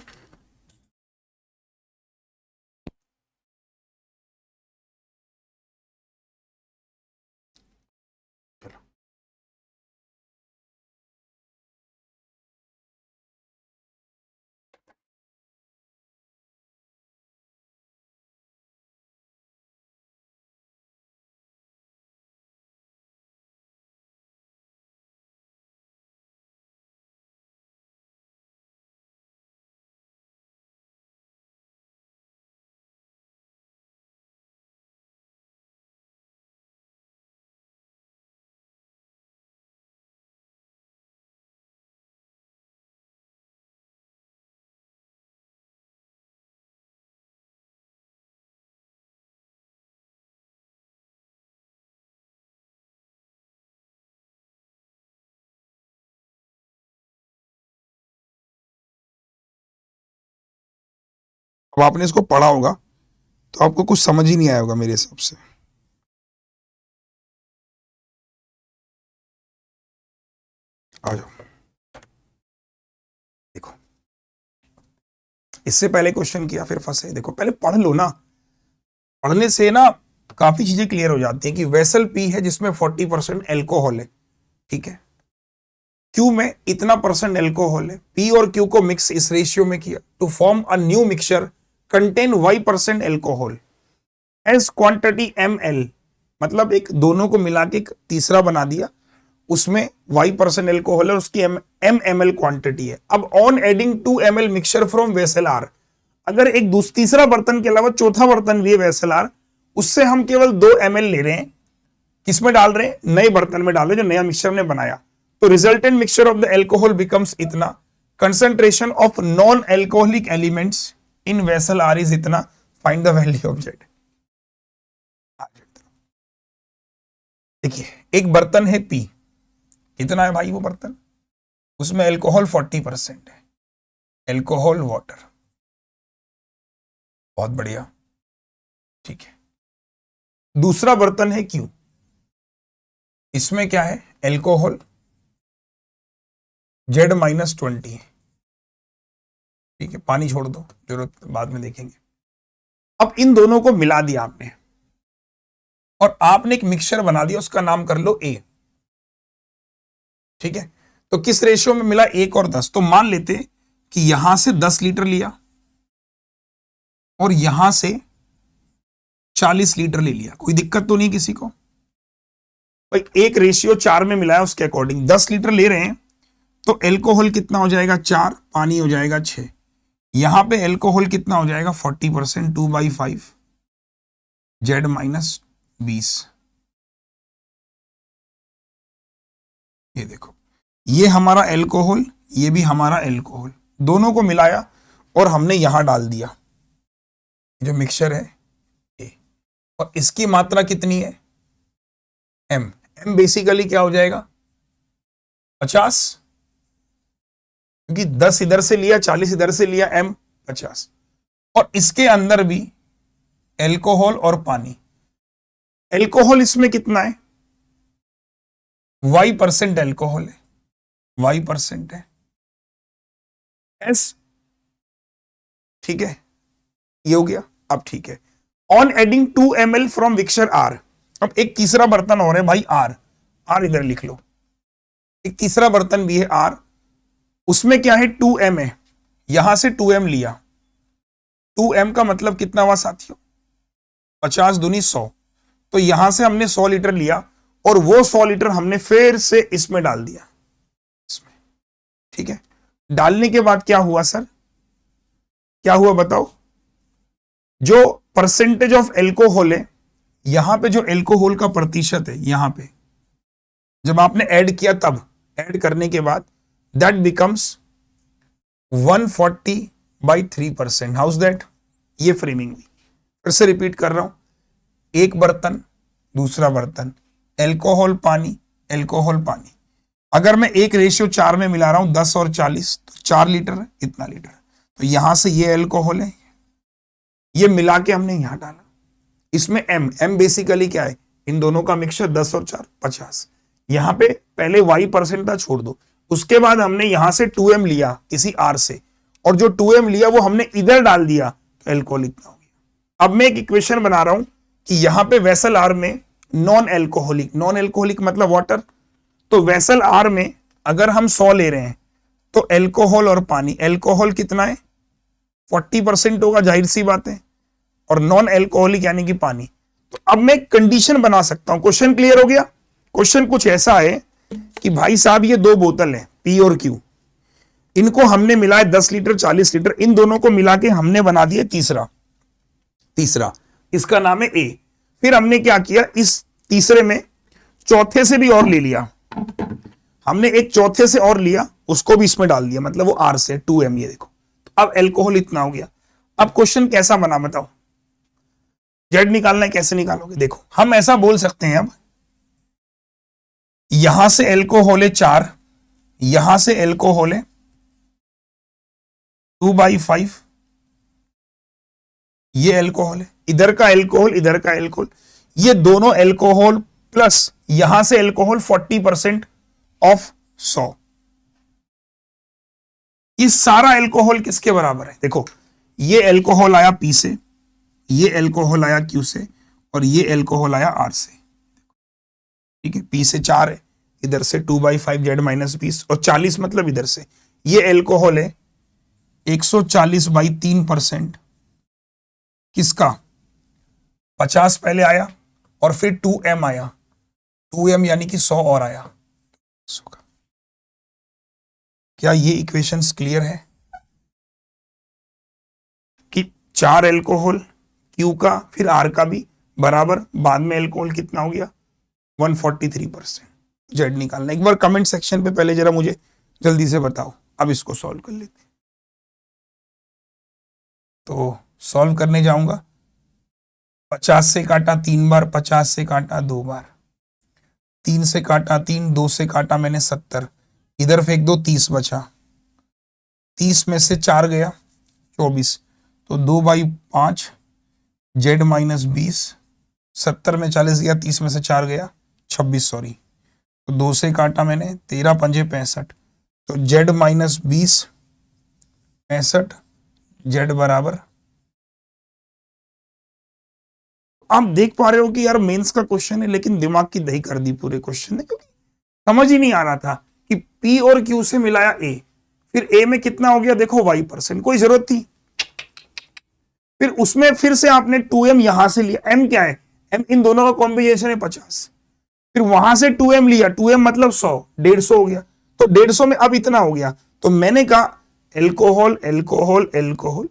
अब आपने इसको पढ़ा होगा तो आपको कुछ समझ ही नहीं आया होगा मेरे हिसाब से। आ जाओ, देखो इससे पहले क्वेश्चन किया फिर फंसे। देखो पहले पढ़ लो ना, पढ़ने से ना काफी चीजें क्लियर हो जाती हैं कि वेसल पी है जिसमें 40% एल्कोहल है, ठीक है। क्यू में इतना परसेंट एल्कोहल है, पी और क्यू को मिक्स इस रेशियो में किया to form a new mixture contain y% alcohol as quantity ml, मतलब एक दोनों को मिला के एक तीसरा बना दिया, उसमें y% एल्कोहल है, उसकी ml क्वांटिटी है। अब on adding 2 ml mixture from vessel R, अगर एक तीसरा बर्तन के अलावा चौथा बर्तन भी है वेसल आर, उससे हम केवल 2 ml ले रहे हैं, किसमें डाल रहे हैं, नए बर्तन में डाल रहे हैं जो नया मिक्सचर ने बनाया, तो resultant mixture of the alcohol becomes इतना, concentration of non alcoholic elements in vessel are is इतना, find the value of z. देखिए एक बर्तन है पी, कितना है भाई वो बर्तन, उसमें एल्कोहल 40% है, एल्कोहल वाटर, बहुत बढ़िया, ठीक है। दूसरा बर्तन है क्यू, इसमें क्या है, एल्कोहल Z-20 है, ठीक है, पानी छोड़ दो, जरूरत बाद में देखेंगे। अब इन दोनों को मिला दिया आपने और आपने एक मिक्सचर बना दिया, उसका नाम कर लो ए, ठीक है। तो किस रेशियो में मिला, 1 और 10, तो मान लेते कि यहां से 10 लीटर लिया और यहां से 40 लीटर ले लिया, कोई दिक्कत तो नहीं किसी को भाई, एक रेशियो 4 में मिला है, उसके अकॉर्डिंग 10 लीटर ले रहे हैं, तो एल्कोहल कितना हो जाएगा 4, पानी हो जाएगा 6, यहां पे एल्कोहल कितना हो जाएगा 40%, 2/5 Z-20। ये देखो, ये हमारा एल्कोहल, ये भी हमारा एल्कोहल, दोनों को मिलाया और हमने यहां डाल दिया, जो मिक्सचर है ए, और इसकी मात्रा कितनी है m, m बेसिकली क्या हो जाएगा 50, क्योंकि 10 इधर से लिया 40 इधर से लिया, m 50, और इसके अंदर भी एल्कोहल और पानी, एल्कोहल इसमें कितना है y% एल्कोहल है, y% है s, ठीक है, ये हो गया। अब ठीक है, on adding 2 ml from mixture R, अब एक तीसरा बर्तन और है भाई आर, आर इधर लिख लो, एक तीसरा बर्तन भी है आर, उसमें क्या है 2m है, यहां से 2m लिया, 2m का मतलब कितना हुआ साथियों 50 दूनी 100, तो यहां से हमने 100 लीटर लिया और वो 100 लीटर हमने फिर से इसमें डाल दिया, इसमें, ठीक है। डालने के बाद क्या हुआ सर, क्या हुआ बताओ, जो परसेंटेज ऑफ एल्कोहल है, यहां पे जो एल्कोहल का प्रतिशत है, यहां पे जब आपने ऐड किया तब, ऐड करने के बाद दैट बिकम्स 140/3%, हाउस दैट, ये फ्रेमिंग हुई। फिर से रिपीट कर रहा हूं, एक बर्तन दूसरा बर्तन, एल्कोहल पानी, एल्कोहल पानी, अगर मैं एक रेशियो 4 में मिला रहा हूं 10 और 40, तो 4 लीटर है, इतना लीटर, तो यहां से ये एल्कोहल है, ये मिला के हमने यहां डाला, इसमें m बेसिकली क्या है, इन दोनों का मिक्सचर 10 और 4 50, यहां पे पहले y% था छोड़ दो, उसके बाद हमने यहां से 2m लिया किसी r से, और जो 2m लिया वो हमने इधर डाल दिया, तो एल्कोहल इतना हो गया। अब मैं एक इक्वेशन बना रहा हूं कि यहां पे वेसल आर में नॉन एल्कोहलिक मतलब वाटर, तो वेसल आर में अगर हम 100 ले रहे हैं तो एल्कोहल और पानी, एल्कोहल कितना है 40% होगा, जाहिर सी बात है, और नॉन एल्कोहलिक यानी कि पानी। तो अब मैं कंडीशन बना सकता हूं, क्वेश्चन क्लियर हो गया। क्वेश्चन कुछ ऐसा है कि भाई साहब ये 2 बोतल है पी और क्यू, इनको हमने मिलाया 10 लीटर 40 लीटर, इन दोनों को मिला के हमने बना दिया तीसरा, इसका नाम है ए। फिर हमने क्या किया, इस तीसरे में चौथे से भी और ले लिया, हमने एक चौथे से और लिया, उसको भी इसमें डाल दिया, मतलब वो आर से 2m, ये देखो, अब एल्कोहल इतना हो गया। अब क्वेश्चन कैसा बना बताओ, जेड निकालना है, कैसे निकालोगे, देखो हम ऐसा बोल सकते हैं, अब यहां से एल्कोहल है 4, यहां से एल्कोहल है 2/5, ये एल्कोहल है, इधर का एल्कोहल, इधर का एल्कोहल, ये दोनों एल्कोहल प्लस यहां से एल्कोहल 40% ऑफ 100। ये सारा एल्कोहल किसके बराबर है? देखो, ये एल्कोहल आया पी से, ये एल्कोहल आया क्यू से, और ये एल्कोहल आया आर से। ठीक है, पी से 4 है, इधर से 2/5 जेड माइनस 20, और 40 मतलब इधर से ये एल्कोहल है 140/3%। किसका? 50 पहले आया और फिर 2m आया, 2m यानी कि 100 और आया। क्या ये इक्वेशंस क्लियर है कि 4 एल्कोहल क्यू का फिर आर का भी बराबर, बाद में एल्कोहल कितना हो गया 143%। जेड निकालना, एक बार कमेंट सेक्शन पे पहले जरा मुझे जल्दी से बताओ। अब इसको सॉल्व कर लेते हैं। तो सॉल्व करने जाऊंगा, 50 से काटा 3 बार, 50 से काटा 2 बार, 3 से काटा 3, 2 से काटा मैंने 70, इधर फेंक दो 30 बचा, 30 में से 4 गया 24, तो 2/5 जेड माइनस 20, 70 में 40 गया, 30 में से 4 गया 26, सॉरी, तो 2 से काटा मैंने 13 पंजे 65, तो जेड माइनस 20 65, जेड बराबर। आप देख पा रहे हो कि यार मेंस का क्वेश्चन है, लेकिन दिमाग की दही कर दी पूरे क्वेश्चन ने, क्योंकि समझ ही नहीं आ रहा था कि P और Q से मिलाया A, फिर A में कितना हो गया देखो y%, कोई जरूरत थी? फिर उसमें फिर से आपने 2m यहां से लिया, m क्या है? m इन दोनों का कॉम्बिनेशन है 50, फिर वहां से 2m लिया, 2m मतलब 100, 150 हो गया, तो 150 में अब इतना हो गया, तो मैंने कहा एल्कोहल एल्कोहल एल्कोहल।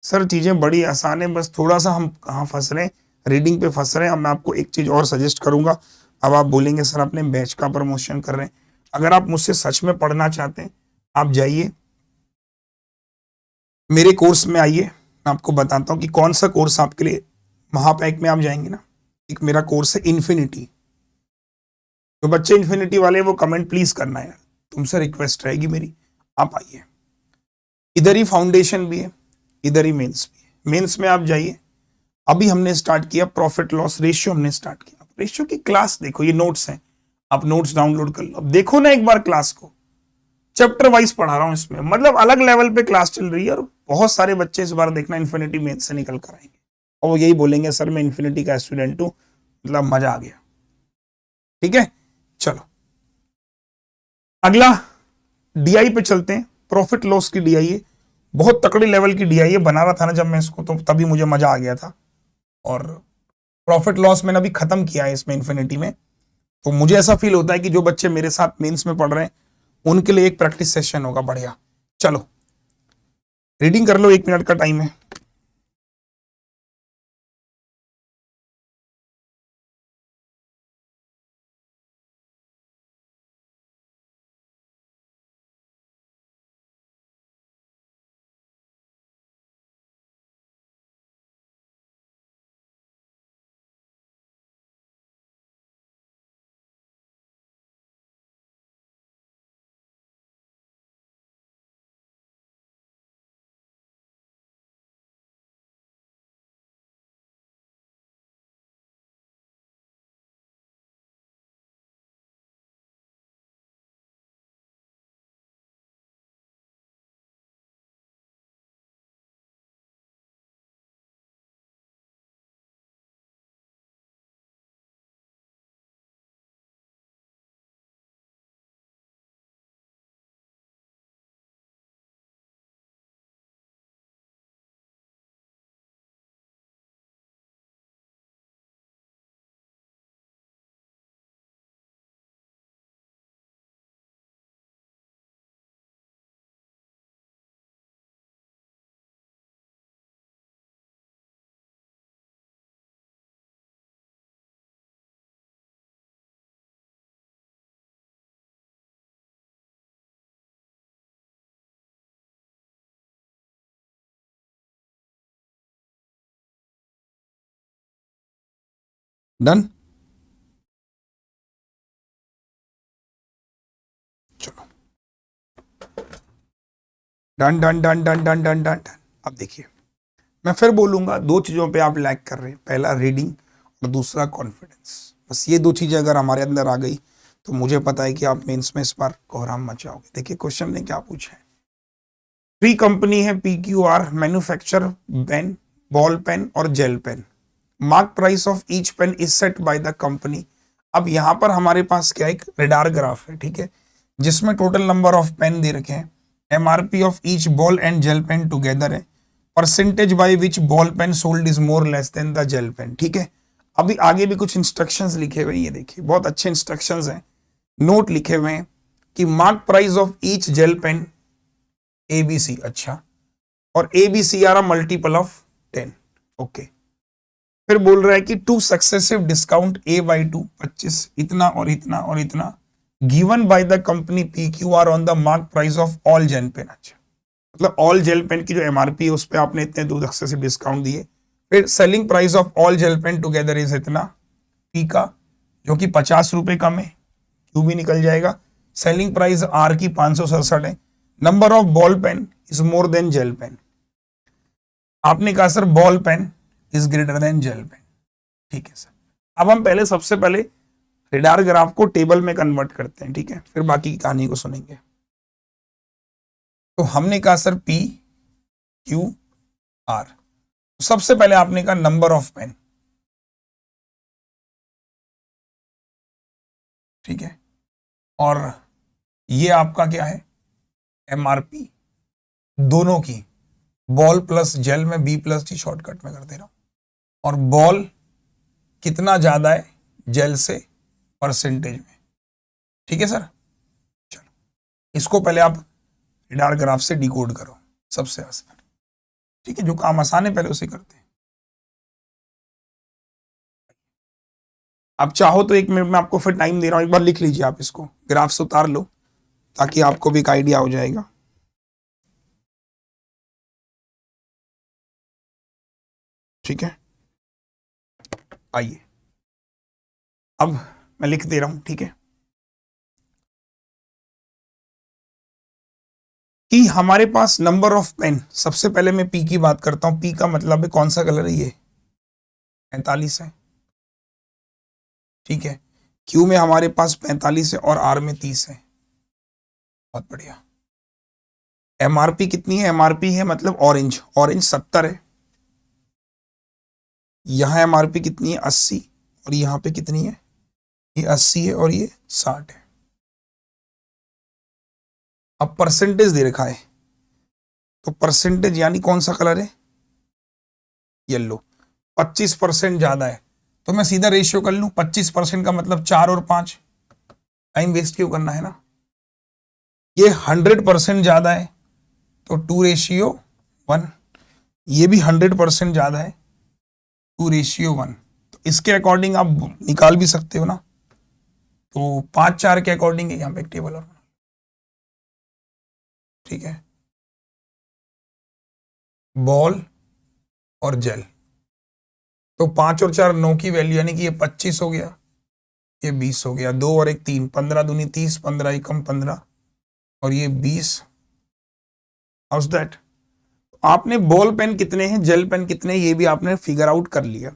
सर चीजें बड़ी आसान है, बस थोड़ा सा हम कहाँ फंस रहे हैं, रीडिंग पे फंस रहे हैं। अब मैं आपको एक चीज और सजेस्ट करूंगा। अब आप बोलेंगे सर अपने बैच का प्रमोशन कर रहे हैं, अगर आप मुझसे सच में पढ़ना चाहते हैं, आप जाइए मेरे कोर्स में आइए। मैं आपको बताता हूँ कि कौन सा कोर्स आपके लिए, महापैक में आप जाएंगे ना, एक मेरा कोर्स है इन्फिनिटी। तो बच्चे इन्फिनिटी वाले वो कमेंट प्लीज करना यार, तुमसे रिक्वेस्ट रहेगी मेरी, आप आइए। इधर ही फाउंडेशन भी है, इधर ही मेंस भी है। मेंस में आप जाइए, अभी हमने स्टार्ट किया प्रॉफिट लॉस रेशियो, हमने स्टार्ट किया रेशियो की क्लास। देखो ये नोट्स हैं, आप नोट्स डाउनलोड कर लो, अब देखो ना एक बार क्लास को, चैप्टर वाइज पढ़ा रहा हूं इसमें, मतलब अलग लेवल पे क्लास चल रही है, और बहुत सारे बच्चे इस बार देखना इन्फिनिटी मेंस से निकल कर आएंगे, और वो यही बोलेंगे सर मैं इन्फिनिटी का स्टूडेंट हूं, मतलब मजा आ गया। ठीक है, चलो अगला डीआई पे चलते हैं। प्रॉफिट लॉस की डीआई है, बहुत तकड़ी लेवल की डीआई है, बना रहा था ना जब मैं इसको, तो तभी मुझे मजा आ गया था। और प्रॉफिट लॉस मैंने अभी खत्म किया है इसमें इन्फिनिटी में, तो मुझे ऐसा फील होता है कि जो बच्चे मेरे साथ मेंस में पढ़ रहे हैं उनके लिए एक प्रैक्टिस सेशन होगा बढ़िया। चलो रीडिंग कर लो, 1 मिनट का टाइम है। डन, चलो done done done done done done done. अब देखिए, मैं फिर बोलूंगा, दो चीजों पे आप लैग कर रहे हैं, पहला रीडिंग और दूसरा कॉन्फिडेंस। बस ये दो चीजें अगर हमारे अंदर आ गई तो मुझे पता है कि आप मेंस में इस बार कोहराम मचाओगे। देखिए क्वेश्चन ने क्या पूछा है। थ्री कंपनी है PQR, manufacture pen, ball pen और gel pen. Mark price of each pen is set by the company. अब यहां पर हमारे पास क्या एक रेडार ग्राफ है, ठीक है, जिसमें टोटल नंबर ऑफ पेन दे रखे हैं, MRP of each ball and gel pen together है, percentage by which ball pen sold is more less than the gel pen, ठीक है। अभी आगे भी कुछ इंस्ट्रक्शंस लिखे हुए हैं, ये देखिए बहुत अच्छे इंस्ट्रक्शंस हैं, नोट लिखे हुए हैं कि mark price of each gel pen ABC, अच्छा, और ABC are multiple of 10, okay. फिर बोल रहा है कि टू सक्सेसिव डिस्काउंट A/2 25, इतना और इतना और इतना, given by the company PQR on the mark price of all gel pen. अच्छा, मतलब ऑल जेल पेन की जो MRP है उस पर आपने इतने दो सक्सेसिव डिस्काउंट दिए। फिर selling price of all gel pen together is इतना, P का जो कि 50 रुपए कम है, Q भी निकल जाएगा। सेलिंग प्राइस R की 567 है। Number of ball pen is more than gel pen. आपने कहा sir ball pen is greater than gel pen, ठीक है सर। अब हम पहले सबसे पहले रेडार ग्राफ को टेबल में कन्वर्ट करते हैं, ठीक है, फिर बाकी की कहानी को सुनेंगे। तो हमने कहा सर PQR, सबसे पहले आपने कहा नंबर ऑफ पेन, ठीक है, और ये आपका क्या है MRP दोनों की, बॉल प्लस जेल में B+T शॉर्टकट में कर दे रहा हूं, और बॉल कितना ज्यादा है जेल से परसेंटेज में, ठीक है सर। चलो इसको पहले आप रेडार ग्राफ से डिकोड करो, सबसे आसान, ठीक है, जो काम आसान है पहले उसे करते हैं। आप चाहो तो 1 मिनट में आपको फिर टाइम दे रहा हूं, एक बार लिख लीजिए, आप इसको ग्राफ से उतार लो ताकि आपको भी एक आइडिया हो जाएगा। ठीक है, आइए अब मैं लिख दे रहा हूं, ठीक है, कि हमारे पास नंबर ऑफ पेन, सबसे पहले मैं P की बात करता हूं। P का मतलब है कौन सा कलर है, ये 45 है, ठीक है। Q में हमारे पास 45 है और R में 30 है, बहुत बढ़िया। MRP कितनी है, MRP है मतलब ऑरेंज, ऑरेंज 70 है। यहां MRP कितनी है 80, और यहां पे कितनी है, ये 80 है और ये 60 है। अब परसेंटेज दे रखा है, तो परसेंटेज यानी कौन सा कलर है, येलो, 25% ज्यादा है, तो मैं सीधा रेशियो कर लूं, 25% का मतलब 4 और 5, टाइम वेस्ट क्यों करना है ना। ये 100% ज्यादा है तो 2:1, ये भी 100% ज्यादा है 2:1, तो इसके अकॉर्डिंग आप निकाल भी सकते हो ना, तो 5-4 के अकॉर्डिंग है, यहां पे एक टेबल और, ठीक है, बॉल और जेल, तो 5 और 4 9 की वैल्यू, यानी कि ये 25 हो गया, ये 20 हो गया, 2 और 1 3, 15 दूनी 30, 15 एकम 15, और ये 20। हाउस दैट, आपने बॉल पेन कितने हैं, जेल पेन कितने हैं, ये भी आपने फिगर आउट कर लिया।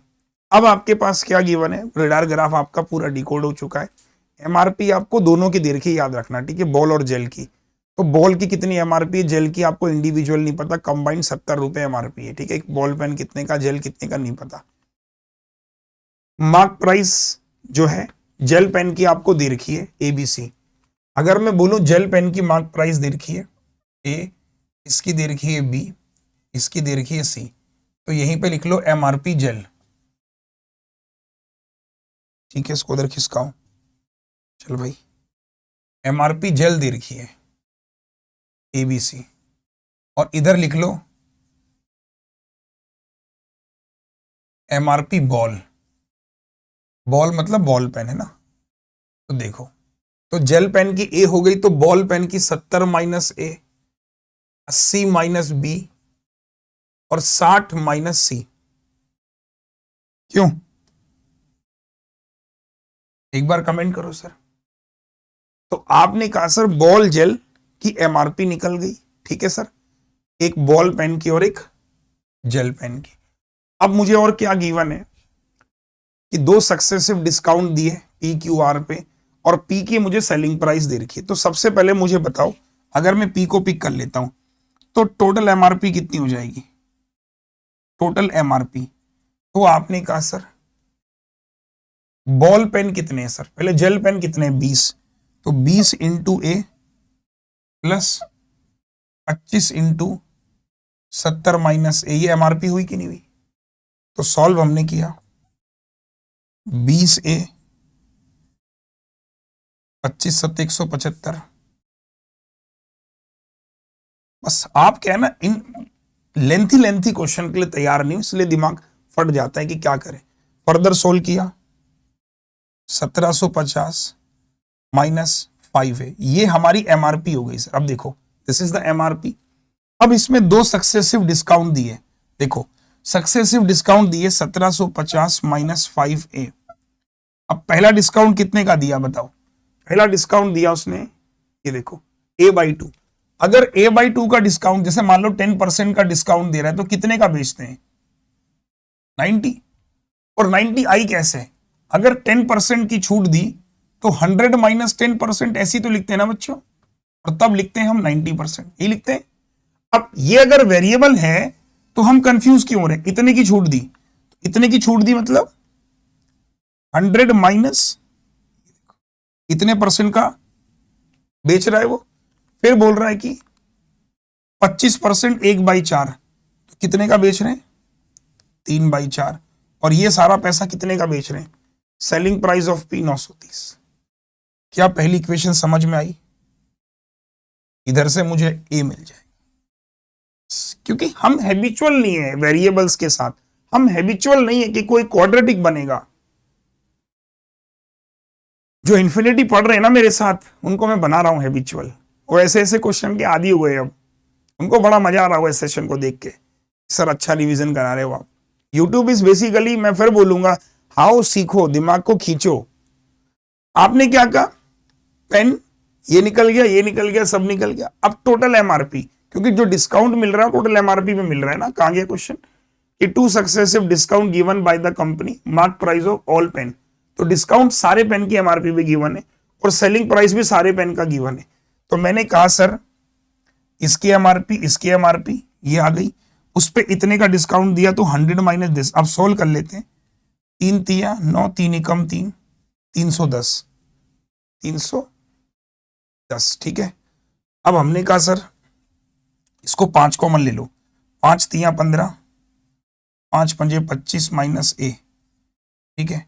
अब आपके पास क्या गिवन है, रेडार ग्राफ आपका पूरा डिकोड हो चुका है। MRP आपको दोनों की दे रखी, याद रखना, ठीक है, बॉल और जेल की। तो बॉल की कितनी MRP है, जेल की आपको इंडिविजुअल नहीं पता, कंबाइंड 70 रुपए MRP है, ठीक है। बॉल पेन कितने का, जेल कितने का नहीं पता। मार्क प्राइस जो है जेल पेन की आपको दे रखी है ABC। अगर मैं बोलूं जेल पेन की मार्क प्राइस दे रखी है A, इसकी दे रखी है B, इसकी दे रखी है C, तो यहीं पे लिख लो MRP जेल, ठीक है, इसको उधर खिसकाओ, चल भाई, MRP जेल दे रखी है ABC, और इधर लिख लो MRP बॉल, बॉल मतलब बॉल पेन है ना, तो देखो, तो जेल पेन की A हो गई, तो बॉल पेन की 70 माइनस A, 80 माइनस B, और 60 माइनस C। क्यों, एक बार कमेंट करो सर। तो आपने कहा सर बॉल जेल की MRP निकल गई, ठीक है सर, एक बॉल पेन की और एक जेल पेन की। अब मुझे और क्या गिवन है कि 2 सक्सेसिव डिस्काउंट दिए पी क्यू आर पे और पी की मुझे सेलिंग प्राइस दे रखी है। तो सबसे पहले मुझे बताओ, अगर मैं पी को पिक कर लेता हूं तो टोटल एमआरपी कितनी हो जाएगी? टोटल एमआरपी, तो आपने कहा सर बॉल पेन कितने हैं सर, पहले जेल पेन कितने हैं? 20, तो 20 इंटू ए प्लस 25 इंटू 70 माइनस ए, ये एमआरपी हुई कि नहीं हुई? तो सॉल्व हमने किया, 20 ए 25 7 175। बस आप क्या है ना, इन लेंथी क्वेश्चन के लिए तैयार नहीं हो, इसलिए दिमाग फट जाता है कि क्या करें। फर्दर सोल्व किया, 1750 माइनस 5 है, ये हमारी एमआरपी हो गई सर। अब देखो, दिस इज द एमआरपी। अब इसमें 2 सक्सेसिव डिस्काउंट दिए, देखो सक्सेसिव डिस्काउंट दिए 1750 माइनस 5a। अब पहला डिस्काउंट कितने का दिया बताओ? पहला डिस्काउंट दिया उसने, ये देखो a/2। अगर a/2 का डिस्काउंट, जैसे मान लो 10% का डिस्काउंट दे रहा है, तो कितने का बेचते हैं? 90। और 90 आई कैसे? अगर 10% की छूट दी तो 100 माइनस 10% ऐसी तो लिखते हैं ना बच्चों, और तब लिखते हैं हम 90%, ये लिखते हैं। अब ये अगर वेरिएबल है तो हम कंफ्यूज क्यों हो रहे हैं? इतने की छूट दी, इतने की छूट दी मतलब 100 माइनस इतने परसेंट का बेच रहा है वो, फिर बोल रहा है कि 25% 1/4, तो कितने का बेच रहे हैं? 3/4। और ये सारा पैसा कितने का बेच रहे हैं? Selling price of P 930। क्या पहली इक्वेशन समझ में आई? इधर से मुझे ए मिल जाए, क्योंकि हम हैबिचुअल नहीं है वेरिएबल्स के साथ, हम हैबिचुअल नहीं है कि कोई क्वाड्रेटिक बनेगा। जो इन्फिनिटी पढ़ रहे हैं ना मेरे साथ, उनको मैं बना रहा हूं हैबिचुअल। वो ऐसे ऐसे क्वेश्चन के आदी हो गए, अब उनको बड़ा मजा आ रहा होगा इस सेशन को देख के, सर अच्छा रिवीजन करा रहे हो आप। यूट्यूब इज बेसिकली, मैं फिर बोलूंगा, हाउ सीखो, दिमाग को खींचो। आपने क्या कहा? पेन, ये निकल गया, ये निकल गया, सब निकल गया। अब टोटल एमआरपी, क्योंकि जो डिस्काउंट मिल रहा है टोटल एमआरपी में मिल रहा है ना। कहां गया क्वेश्चन कि 2 successive discount given by the company, mark price of all pen. तो डिस्काउंट सारे पेन की एमआरपी पे गिवन है और सेलिंग प्राइस भी सारे पेन का गिवन है। तो मैंने कहा सर इसकी एमआरपी ये आ गई, उस पे इतने का डिस्काउंट दिया तो 100 माइनस दिस। अब सोल्व कर लेते हैं, 3 तिया 9, 3 एकम 3, 310, 310, ठीक है। अब हमने कहा सर इसको 5 कॉमन ले लो, 5 तिया 15, 5 पंजे 25 माइनस ए, ठीक है,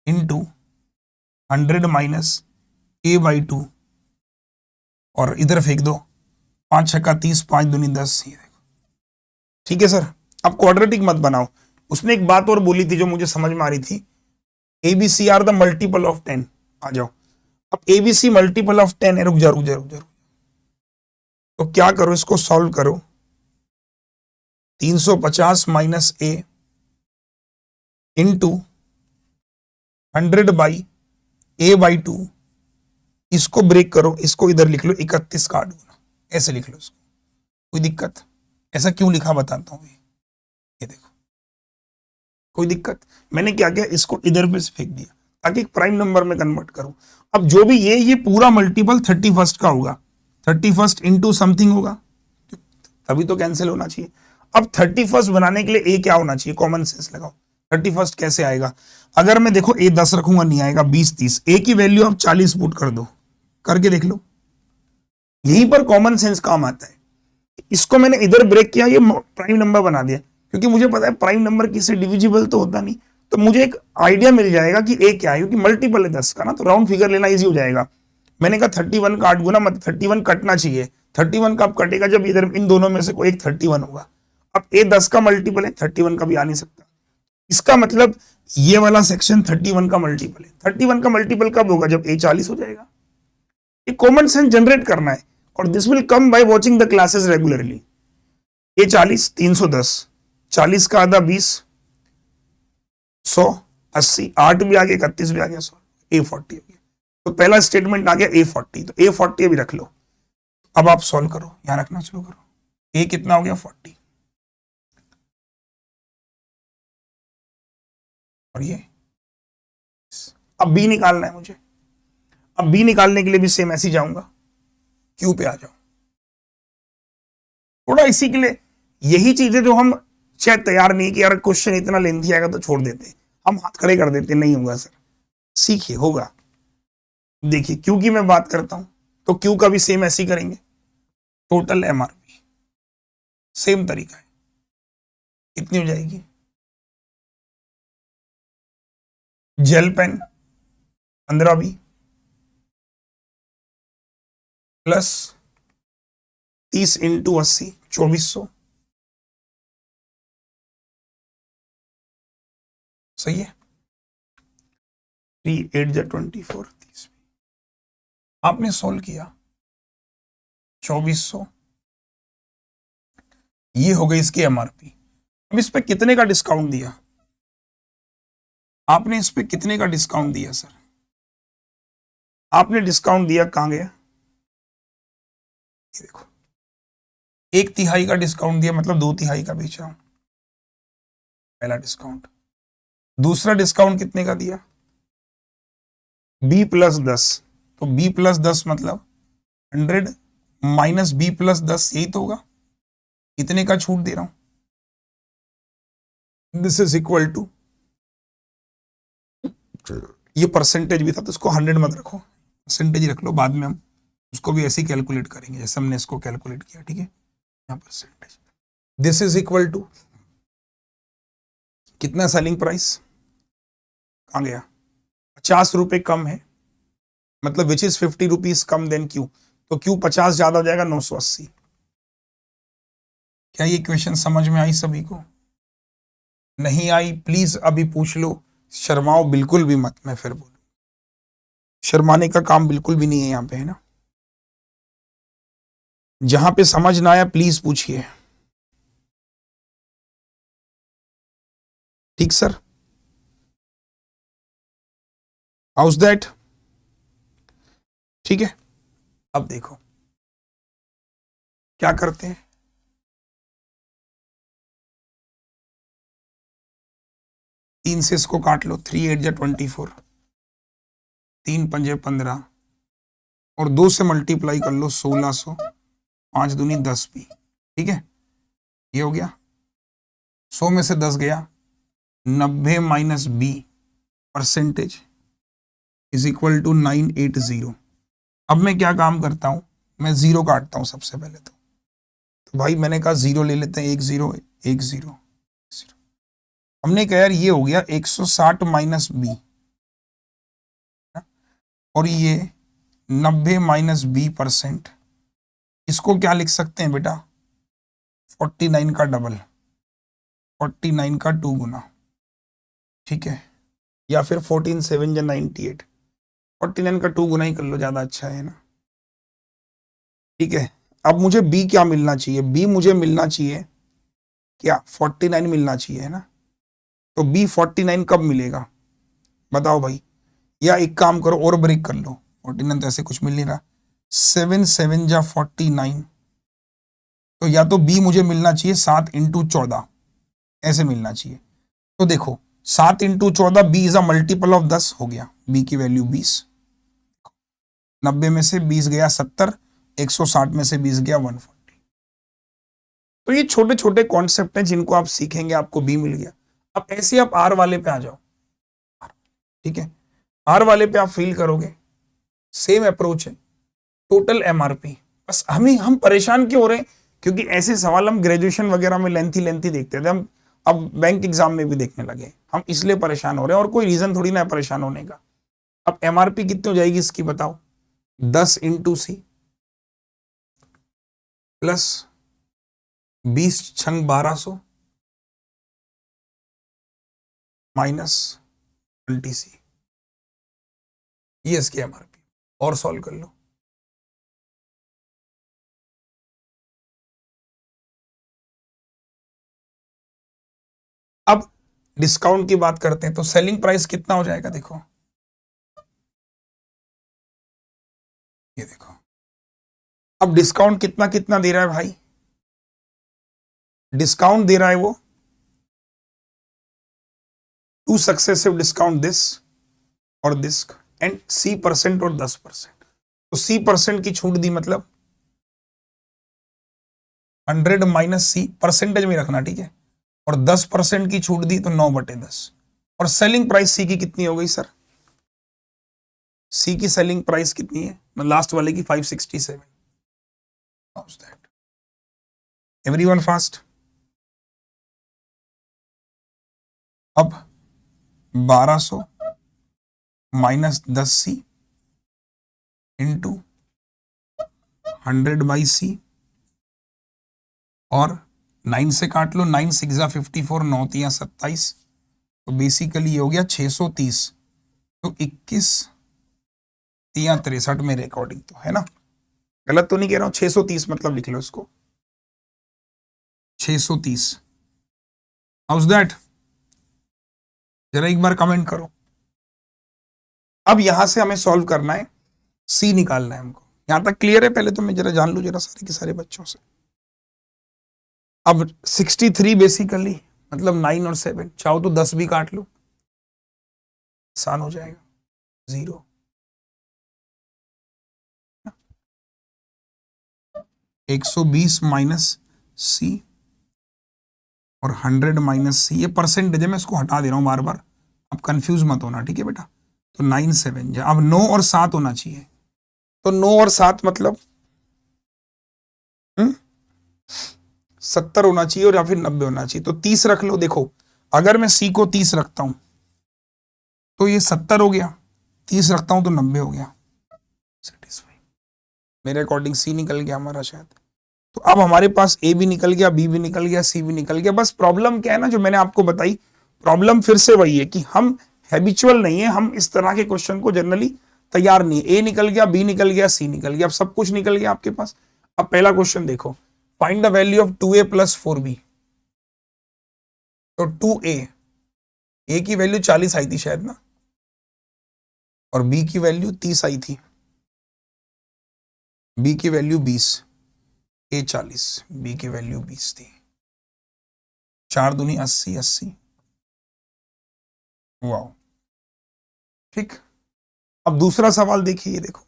इंटू 100 माइनस a/2, और इधर फेंक दो, 5 छक्का 30, 5 दूनी 10, ये देखो, ठीक है सर। अब क्वाड्रेटिक मत बनाओ। उसने एक बात और बोली थी जो मुझे समझ में आ रही थी, ABC are the multiple of 10। आ जाओ, अब ABC मल्टीपल ऑफ 10 है, रुक जा। तो क्या करो, इसको सॉल्व करो, 350 minus A into 100 by a/2, इसको ब्रेक करो, इसको इधर लिख लो 31 काट दो, ऐसे लिख लो इसको, कोई दिक्कत? ऐसा क्यों लिखा बताता हूं, ये देखो, कोई दिक्कत? मैंने क्या किया, इसको इधर पे फेंक दिया ताकि प्राइम नंबर में कन्वर्ट करूं। अब जो भी ये पूरा मल्टीपल 31 का होगा, 31 इंटू समथिंग होगा, तभी तो कैंसिल होना चाहिए। अब 31 बनाने के लिए ए क्या होना चाहिए? कॉमन सेंस लगाओ, 31 कैसे आएगा? अगर मैं देखो ए 10 रखूंगा नहीं आएगा, 20 30, ए की वैल्यू आप 40 पुट कर दो, करके देख लो, यहीं पर कॉमन सेंस काम आता है। इसको मैंने इधर ब्रेक किया, ये प्राइम नंबर बना दिया, क्योंकि मुझे पता है प्राइम नंबर किसी डिविजिबल तो होता नहीं, तो मुझे एक आइडिया मिल जाएगा कि ए क्या है, क्योंकि मल्टीपल है 10 का ना, तो राउंड फिगर लेना इजी हो जाएगा। मैंने कहा 31 काट गुना मत, 31 कटना चाहिए। 31 कब कटेगा? जब इधर इन दोनों में से कोई एक 31 होगा। अब ए 10 का मल्टीपल है, 31 का भी आ नहीं सकता। इसका मतलब ये वाला सेक्शन 31 का मल्टीपल है। 31 का मल्टीपल कब होगा? जब ए 40 हो जाएगा। ये कॉमन सेंस जनरेट करना है, और this will come by watching the classes regularly. ए 40, 310, 40 का आधा 20, 100, 80, 8 भी आ गया, 31 भी आ गया, 100, A40 हो गया। तो पहला स्टेटमेंट आ गया A40, तो A40 अभी रख लो। अब आप सॉल्व करो, यहां रखना शुरू करो। ए कितना हो गया? 40। और ये, अब बी निकालना है मुझे। अब बी निकालने के लिए भी सेम ऐसे ही जाऊंगा, क्यू पे आ जाऊं। थोड़ा इसी के लिए यही चीजें जो हम शायद तैयार नहीं कि यार क्वेश्चन इतना लेंथी आएगा तो छोड़ देते, हम हाथ खड़े कर देते, नहीं होगा सर, सीखिए होगा। देखिए क्यू की मैं बात करता हूं तो क्यू का भी सेम ऐसे ही करेंगे, टोटल एमआरपी सेम तरीका है। कितनी हो जाएगी? Gel pen 15 B plus 30 into 80 2400, सही है। 3 8 जा 24 30, आपने सोल्व किया 2400, ये हो गई इसकी एमआरपी। अब इस पे कितने का डिस्काउंट दिया आपने? इस पे कितने का डिस्काउंट दिया सर? आपने डिस्काउंट दिया, कहां गया? ये देखो, 1/3 का डिस्काउंट दिया, मतलब 2/3 का बेच रहा हूं, पहला डिस्काउंट। दूसरा डिस्काउंट कितने का दिया? B+10, तो B+10 मतलब 100 माइनस B+10, यही तो होगा। इतने का छूट दे रहा हूं, दिस इज इक्वल टू, ये परसेंटेज भी था तो इसको 100 मत रखो, परसेंटेज रख लो, बाद में हम उसको भी ऐसे ही कैलकुलेट करेंगे जैसे हमने इसको कैलकुलेट किया, ठीक है। यहाँ percentage, this is equal to कितना सेलिंग प्राइस, कहां गया? 50 रुपए कम है, मतलब विच इज 50 रुपीज कम देन क्यू, तो क्यू 50 ज्यादा हो जाएगा, 980। क्या ये क्वेश्चन समझ में आई सभी को? नहीं आई प्लीज अभी पूछ लो, शर्माओ बिल्कुल भी मत, मैं फिर बोलूं, शर्माने का काम बिल्कुल भी नहीं है यहां पे, है ना। जहां पे समझ ना आया प्लीज पूछिए, ठीक सर? हाउस दैट, ठीक है। अब देखो क्या करते हैं, तीन से इसको काट लो, 3 8 जा 24, 3 पंजे 15, और 2 से मल्टीप्लाई कर लो 1600, 5 दूनी 10 भी, ठीक है। ये हो गया, 100 में से 10 गया, 90 minus B percentage is equal to 980। अब मैं क्या काम करता हूं, मैं जीरो काटता हूं सबसे पहले तो भाई मैंने कहा जीरो ले लेते हैं, 1 0 हमने कहा यार ये हो गया 160 माइनस बी, और ये 90 माइनस बी परसेंट, इसको क्या लिख सकते हैं बेटा? 49 का डबल, 49 का 2 गुना, ठीक है। या फिर 14 7 या 98, 49 का 2 गुना ही कर लो, ज्यादा अच्छा है ना, ठीक है। अब मुझे बी क्या मिलना चाहिए? बी मुझे मिलना चाहिए क्या? 49 मिलना चाहिए, है ना। तो बी 49 कब मिलेगा बताओ भाई? या एक काम करो और ब्रेक कर लो, 49 तो ऐसे कुछ मिल नहीं रहा, 7 7 जा 49, तो या तो बी मुझे मिलना चाहिए 7 इंटू 14, ऐसे मिलना चाहिए। तो देखो 7 into 14, B is a multiple of 10 हो गया, बी की वैल्यू 20, 90 में से 20 गया 70, 160 में से 20 गया 140। तो ये छोटे छोटे कॉन्सेप्ट हैं जिनको आप सीखेंगे, आपको बी मिल गया। अब ऐसे आप आर वाले पे आ जाओ, ठीक है। आर वाले पे आप फील करोगे सेम अप्रोच है, टोटल एमआरपी। बस हम परेशान क्यों हो रहे हैं? क्योंकि ऐसे सवाल हम ग्रेजुएशन वगैरह में लेंथी लेंथी देखते थे, हम अब बैंक एग्जाम में भी देखने लगे, हम इसलिए परेशान हो रहे हैं, और कोई रीजन थोड़ी ना है परेशान होने का। अब एमआरपी कितनी हो जाएगी इसकी बताओ? 10 इंटू सी प्लस 20 छंग 1200 माइनस 20 सी, ये इसकी एमआरपी। और सॉल्व कर लो, अब डिस्काउंट की बात करते हैं तो सेलिंग प्राइस कितना हो जाएगा देखो, ये देखो। अब डिस्काउंट कितना कितना दे रहा है भाई? डिस्काउंट दे रहा है वो टू सक्सेसिव डिस्काउंट दिस और दिस एंड C% और 10%। तो C% की छूट दी मतलब 100 माइनस C परसेंटेज में रखना, ठीक है, और 10% की छूट दी तो 9/10। और सेलिंग प्राइस सी की कितनी हो गई सर? सी की सेलिंग प्राइस कितनी है? लास्ट वाले की 567। House that? Everyone fast? अब 1200 माइनस 10C इंटू 100/C और 9 से काट लो, 9 6 54, 9 3 27, तो बेसिकली ये हो गया 630। तो 21 3 63 मेरे अकॉर्डिंग तो है ना, गलत तो नहीं कह रहा हूं। 630 मतलब लिख लो इसको, 630। House that? जरा एक बार कमेंट करो। अब यहां से हमें सॉल्व करना है, सी निकालना है हमको। यहां तक क्लियर है? पहले तो मैं जरा जान लूं जरा सारे के सारे बच्चों से। अब 63 बेसिकली मतलब 9 और 7, चाहो तो 10 भी काट लो, आसान हो जाएगा। 0 120 माइनस C और 100 माइनस C, ये परसेंटेज है, मैं इसको हटा दे रहा हूं बार बार, अब कंफ्यूज मत होना, ठीक है बेटा। तो 9 7, अब 9 और 7 होना चाहिए। तो 9 और 7 मतलब 70 होना चाहिए और या फिर 90 होना चाहिए। तो 30 रख लो। देखो अगर मैं C को 30 रखता हूं तो ये 70 हो गया, 30 रखता हूं तो 90 हो गया। सेटिस्फाई मेरे अकॉर्डिंग C निकल गया हमारा शायद। तो अब हमारे पास A भी निकल गया, B भी निकल गया, C भी निकल गया। बस प्रॉब्लम क्या है ना, जो मैंने आपको बताई, प्रॉब्लम फिर से वही है कि हम हैबिचुअल नहीं है, हम इस तरह के क्वेश्चन को जनरली तैयार नहीं है। A निकल गया, B निकल गया, C निकल गया, अब सब कुछ निकल गया आपके पास। अब पहला क्वेश्चन देखो, find the value of 2A plus 4B। तो 2A, A की वैल्यू 40 आई थी शायद ना, और B की वैल्यू 30 आई थी, B की वैल्यू 20, A 40, B की वैल्यू 20 थी। 4 दूनी 80, 80। वाह, ठीक। अब दूसरा सवाल देखिए, ये देखो,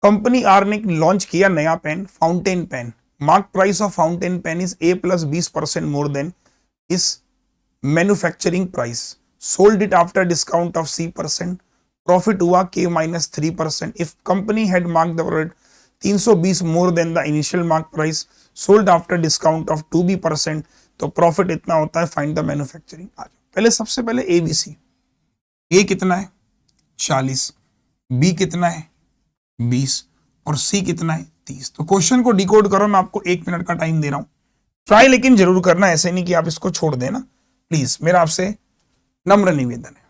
कंपनी आर ने लॉन्च किया नया pen, fountain pen. Mark price of fountain pen is A plus 20% more than इस manufacturing price. Sold it after discount of C%, profit हुआ K minus 3%। If company had mark the product 320 more than the initial mark price, sold after discount of 2B%, तो profit इतना होता है। Find the manufacturing. पहले सबसे पहले ABC। A कितना है? 40, B कितना है? 20 और C कितना है? 30। तो क्वेश्चन को डिकोड करो, मैं आपको 1 मिनट का टाइम दे रहा हूं, ट्राई लेकिन जरूर करना, ऐसे नहीं कि आप इसको छोड़ देना, प्लीज, मेरा आपसे नम्र निवेदन है।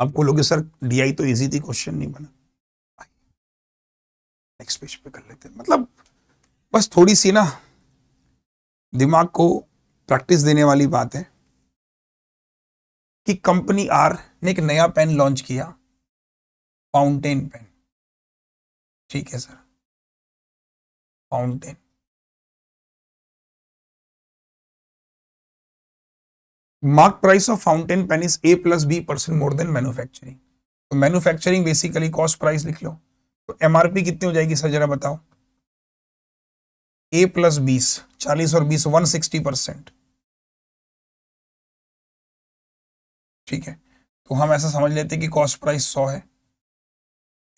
आपको लोगे सर DI तो इजी थी, क्वेश्चन नहीं बना। नेक्स्ट पेज पे कर लेते हैं। मतलब बस थोड़ी सी ना दिमाग को प्रैक्टिस देने वाली बात है कि कंपनी आर ने एक नया पेन लॉन्च किया, फाउंटेन पेन, ठीक है sir, fountain. Mark price of fountain pen is A plus B% more than manufacturing. तो मैन्युफैक्चरिंग बेसिकली कॉस्ट प्राइस लिख लो। तो MRP कितनी हो जाएगी सर, जरा बताओ? A प्लस 20, 40 और 20 160%। ठीक है, तो हम ऐसा समझ लेते हैं कि कॉस्ट प्राइस 100 है,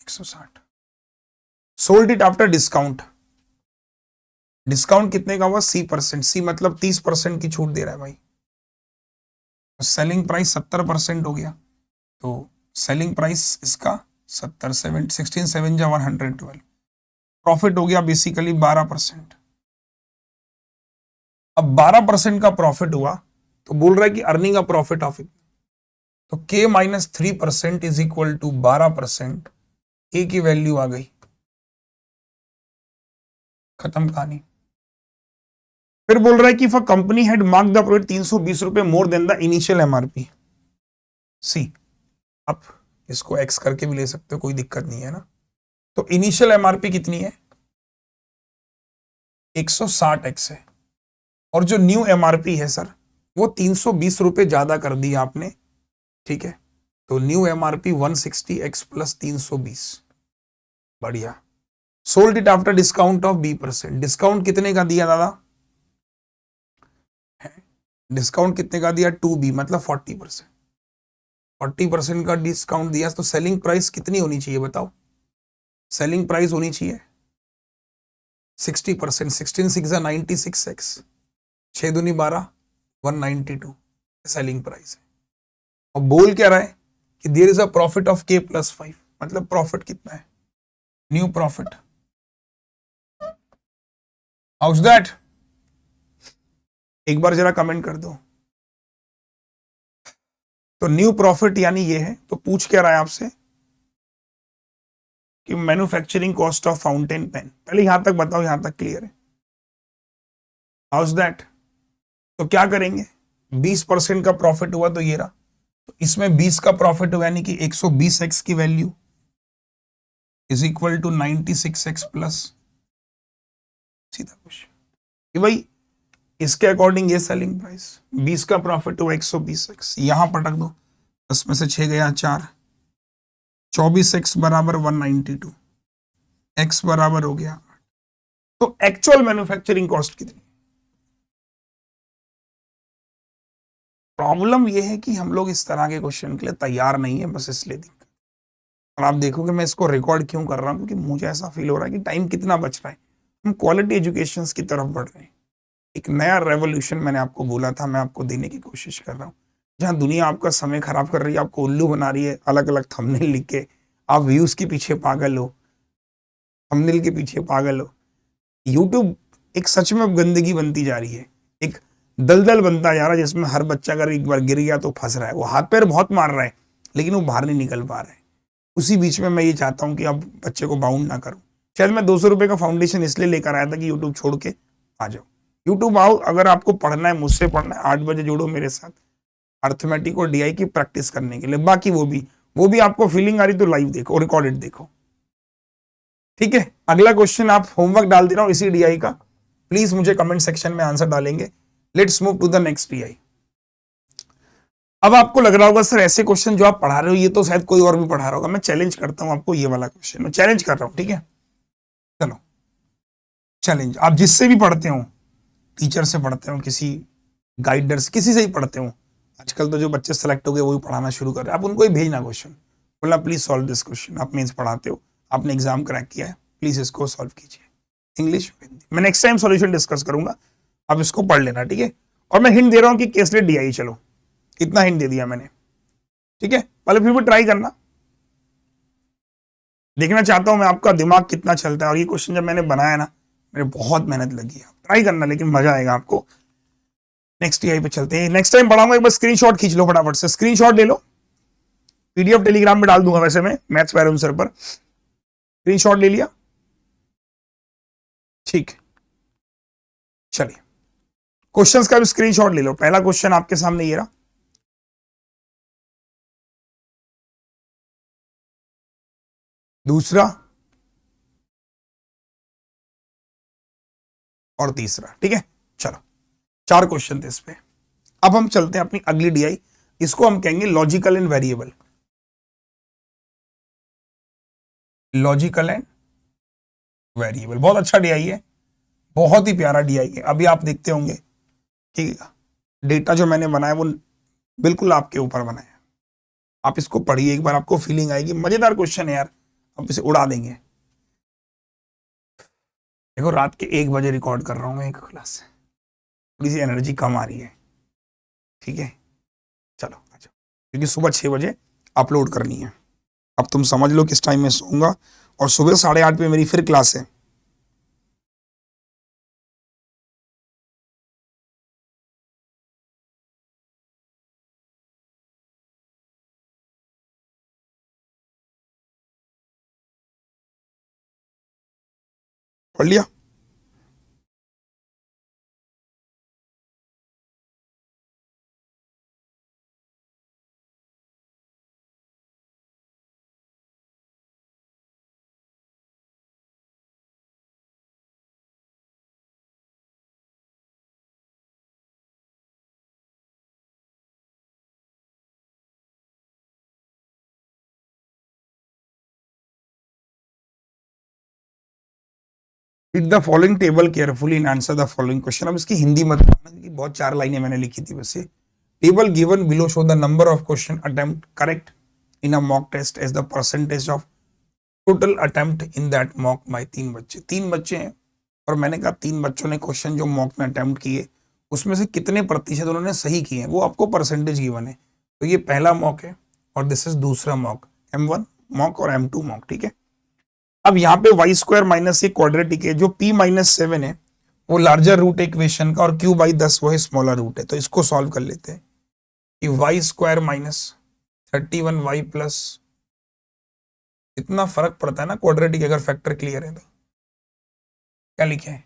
160। Sold it after discount, discount कितने का हुआ? C%, सी मतलब 30% की छूट दे रहा है भाई। सेलिंग प्राइस 70% हो गया, तो सेलिंग प्राइस इसका 70, 16 7 जा 112, प्रॉफिट हो गया बेसिकली 12%। अब 12% का प्रॉफिट हुआ तो बोल रहा है कि earning a profit of it, तो K minus 3% is equal to 12%, A की वैल्यू आ गई, खत्म कहानी। फिर बोल रहा है कि for company had mark the profit 320 रुपए more than the initial MRP. See, आप इसको एक्स करके भी ले सकते हो, कोई दिक्कत नहीं है ना। तो इनिशियल एमआरपी कितनी है? 160 एक्स है, और जो न्यू एमआरपी है सर वो 320 रुपए ज्यादा कर दिया आपने, ठीक है, तो न्यू एमआरपी 160 एक्स प्लस 320, बढ़िया। Sold it after discount of B%, discount कितने का दिया दादा? डिस्काउंट कितने का दिया? 2B मतलब 40%, 40% का डिस्काउंट दिया, तो सेलिंग प्राइस कितनी होनी चाहिए बताओ? सेलिंग प्राइस होनी चाहिए 60%, 16 6 96 एक्स, 6 दूनी 12, 192 सेलिंग प्राइस है। और बोल क्या रहा है कि there is a profit of K plus 5, मतलब प्रॉफिट कितना है? New profit, how's that? एक बार जरा कमेंट कर दो। तो न्यू प्रॉफिट यानी ये है, तो पूछ क्या रहा है आपसे कि manufacturing cost of fountain pen, पहले यहां तक बताओ, यहां तक क्लियर है? How's that? तो क्या करेंगे, 20% का प्रॉफिट हुआ तो ये रहा, तो इसमें 20 का प्रॉफिट हुआ यानी कि 120 एक्स की value is equal to 96 x plus, सीधा क्वेश्चन कि भाई इसके अकॉर्डिंग ये सेलिंग प्राइस, 20 का प्रॉफिट हुआ 120 एक्स, यहां पटक दो, 10 में से 6 गया 4, 24 एक्स बराबर 192, एक्स बराबर हो गया। तो एक्चुअल मैन्युफैक्चरिंग कॉस्ट कितनी? प्रॉब्लम यह है कि हम लोग इस तरह के क्वेश्चन के लिए तैयार नहीं है, बस इसलिए दिक्कत। और आप देखोगे मैं इसको रिकॉर्ड क्यों कर रहा हूं, क्योंकि मुझे ऐसा फील हो रहा है कि टाइम कितना बच रहा है, हम क्वालिटी एजुकेशन की तरफ बढ़ रहे हैं। एक नया रेवोल्यूशन मैंने आपको बोला था, मैं आपको देने की कोशिश कर रहा हूँ। जहां दुनिया आपका समय खराब कर रही है, आपको उल्लू बना रही है, अलग अलग थंबनेल लिख के, आप व्यूज के पीछे पागल हो, थंबनेल के पीछे पागल हो। यूट्यूब एक सच में गंदगी बनती जा रही है, एक दलदल बनता जा रहा है, जिसमें हर बच्चा अगर एक बार गिर गया तो फंस रहा है, वो हाथ पैर बहुत मार रहा है लेकिन वो बाहर नहीं निकल पा रहा है। उसी बीच में मैं ये चाहता हूँ कि अब बच्चे को बाउंड ना करूँ। शायद मैं 200 रुपए का फाउंडेशन इसलिए लेकर आया था कि यूट्यूब छोड़ के आ जाओ। यूट्यूब आओ, अगर आपको पढ़ना है, मुझसे पढ़ना है, 8 बजे जुड़ो मेरे साथ अर्थमेटिक और DI की प्रैक्टिस करने के लिए। बाकी वो भी आपको फीलिंग आ रही तो लाइव देखो, रिकॉर्डेड देखो, ठीक है। अगला क्वेश्चन आप होमवर्क डाल दे रहा हूं इसी DI का, प्लीज मुझे कमेंट सेक्शन में आंसर डालेंगे। Let's move to the next DI। अब आपको लग रहा होगा सर ऐसे क्वेश्चन जो आप पढ़ा रहे हो ये तो शायद कोई और भी पढ़ा रहा होगा, मैं चैलेंज करता हूं आपको, ये वाला क्वेश्चन मैं चैलेंज कर रहा हूं, ठीक है। चलो चैलेंज, आप जिससे भी पढ़ते हो, टीचर से पढ़ते हो, किसी गाइडर से, किसी से ही पढ़ते हो, आजकल तो जो बच्चे सेलेक्ट हो गए वो भी पढ़ाना शुरू कर रहे हैं, आप उनको ही भेजना क्वेश्चन, बोलना प्लीज सॉल्व दिस क्वेश्चन। आप मेंस पढ़ाते हो, आपने एग्जाम क्रैक किया है, प्लीज इसको सॉल्व कीजिए, इंग्लिश हिंदी। मैं नेक्स्ट टाइम सॉल्यूशन डिस्कस करूंगा, आप इसको पढ़ लेना, ठीक है। और मैं हिंट दे रहा हूं कि केसलेट DI, चलो इतना हिंट दे दिया मैंने, ठीक है। पहले फिर भी ट्राई करना, देखना चाहता हूं मैं आपका दिमाग कितना चलता है। और ये क्वेश्चन जब मैंने बनाया ना, मेरे बहुत मेहनत लगी है, ट्राई करना, लेकिन मजा आएगा आपको। नेक्स्ट DI पे चलते हैं, नेक्स्ट टाइम पढ़ाऊंगा, एक बार स्क्रीनशॉट खींच लो फटाफट से, स्क्रीनशॉट ले लो, PDF टेलीग्राम में डाल दूंगा वैसे मैं, मैथ्स पैरम सर पर। स्क्रीनशॉट ले लिया, ठीक, चलिए क्वेश्चंस का भी स्क्रीनशॉट ले लो। पहला क्वेश्चन आपके सामने ये रहा, दूसरा और तीसरा, ठीक है। चलो 4 क्वेश्चन थे इस पे। अब हम चलते हैं अपनी अगली DI, इसको हम कहेंगे logical and variable. Logical and variable बहुत अच्छा DI है, बहुत ही प्यारा DI है। अभी आप देखते होंगे, ठीक है, डेटा जो मैंने बनाया वो बिल्कुल आपके ऊपर बनाया, आप इसको पढ़िए एक बार, आपको फीलिंग आएगी, मजेदार क्वेश्चन है यार, आप इसे उड़ा देंगे। देखो रात के 1 बजे रिकॉर्ड कर रहा हूँ मैं एक क्लास, थोड़ी सी एनर्जी कम आ रही है, ठीक है, चलो आ जाओ, क्योंकि सुबह 6 बजे अपलोड करनी है। अब तुम समझ लो किस टाइम में सोऊंगा, और सुबह 8:30 पे मेरी फिर क्लास है। पढ़ लिया? Read the following table carefully and answer the following question. अब इसकी हिंदी मत करना क्योंकि बहुत 4 लाइनें मैंने लिखी थी वैसे। Table given below show the number of question attempt correct in a mock test as the percentage of total attempt in that mock by 3 बच्चे हैं, और मैंने कहा 3 बच्चों ने क्वेश्चन जो मॉक में अटेम्प्ट किए उसमें से कितने प्रतिशत उन्होंने सही किए हैं, वो आपको परसेंटेज गिवन है। तो ये पहला मॉक है और दिस इज दूसरा मॉक, M1 मॉक और M2 मॉक, ठीक है। अब यहाँ पे वाई स्क्वायर माइनस ये क्वाड्रेटिक है, जो p माइनस 7 है वो लार्जर रूट इक्वेशन का, और q बाई 10 वो है स्मॉलर रूट है। तो इसको सॉल्व कर लेते हैं कि Y square minus 31y plus, इतना फर्क पड़ता है ना क्वाड्रेटिक, अगर फैक्टर क्लियर है तो क्या लिखे,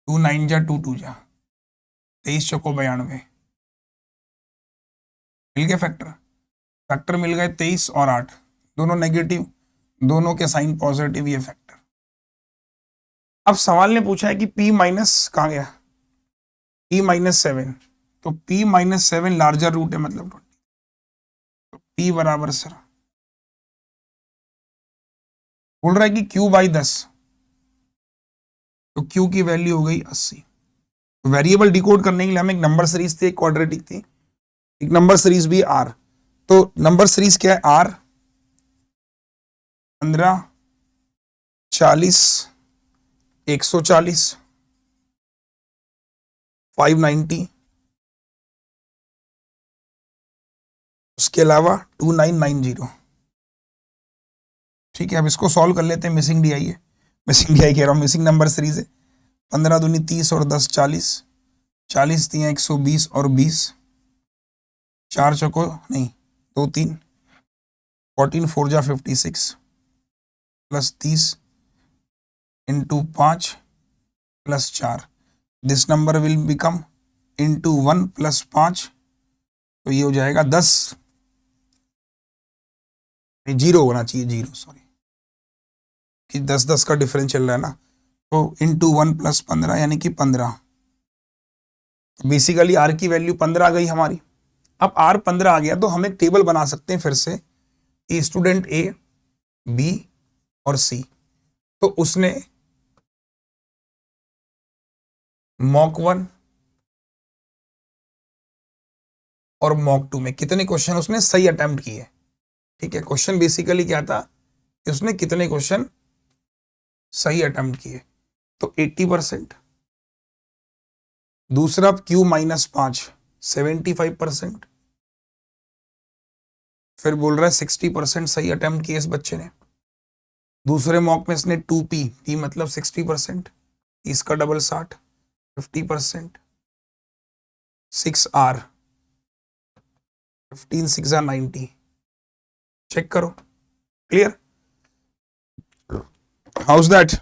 2 9 जा 2 2 जा 23 चौको 92, मिल गए फैक्टर, फैक्टर मिल गए 23 और 8, दोनों नेगेटिव, दोनों के साइन पॉजिटिव, ये फैक्टर। अब सवाल ने पूछा है कि p माइनस कहाँ गया, p माइनस 7, तो p माइनस 7 लार्जर रूट है मतलब 20, तो p बराबर सर बोल रहा है कि q बाई 10, तो q की वैल्यू हो गई 80। वेरिएबल डिकोड करने के लिए हमें एक नंबर सीरीज थी, एक क्वाड्रेटिक थी, एक नंबर सीरीज भी r। तो नंबर सीरीज क्या है, r 15 40 140 590, उसके अलावा 2990, ठीक है। अब इसको सॉल्व कर लेते हैं, मिसिंग डी आई है, मिसिंग डी आई कह रहा हूँ, मिसिंग नंबर सीरीज है। 15 दूनी 30 और 10 40, 40 दिया 120 और 20, 4 चौको नहीं 2 3, 14 4 जा 56 plus 30 into 5 plus 4, this number will become into 1 plus 5, तो ये हो जाएगा 10, जीरो होना चाहिए, जीरो सॉरी, कि 10 का डिफरेंस चल रहा है ना, तो इंटू 1 प्लस 15 यानी कि 15। बेसिकली आर की वैल्यू 15 आ गई हमारी। अब आर 15 आ गया तो हम एक टेबल बना सकते हैं फिर से, स्टूडेंट ए, बी और सी। तो उसने मॉक 1 और मॉक 2 में कितने क्वेश्चन उसने सही अटेम्प्ट किए, ठीक है। क्वेश्चन बेसिकली क्या था कि उसने कितने क्वेश्चन सही अटेम्प्ट किए, तो 80%। दूसरा Q माइनस 5 75%, फिर बोल रहा है 60% सही अटेम्प्ट किए इस बच्चे ने। दूसरे मॉक में इसने 2P, P मतलब 60%, इसका डबल 60 50%, 6R 15 6 90, चेक करो, clear, house that.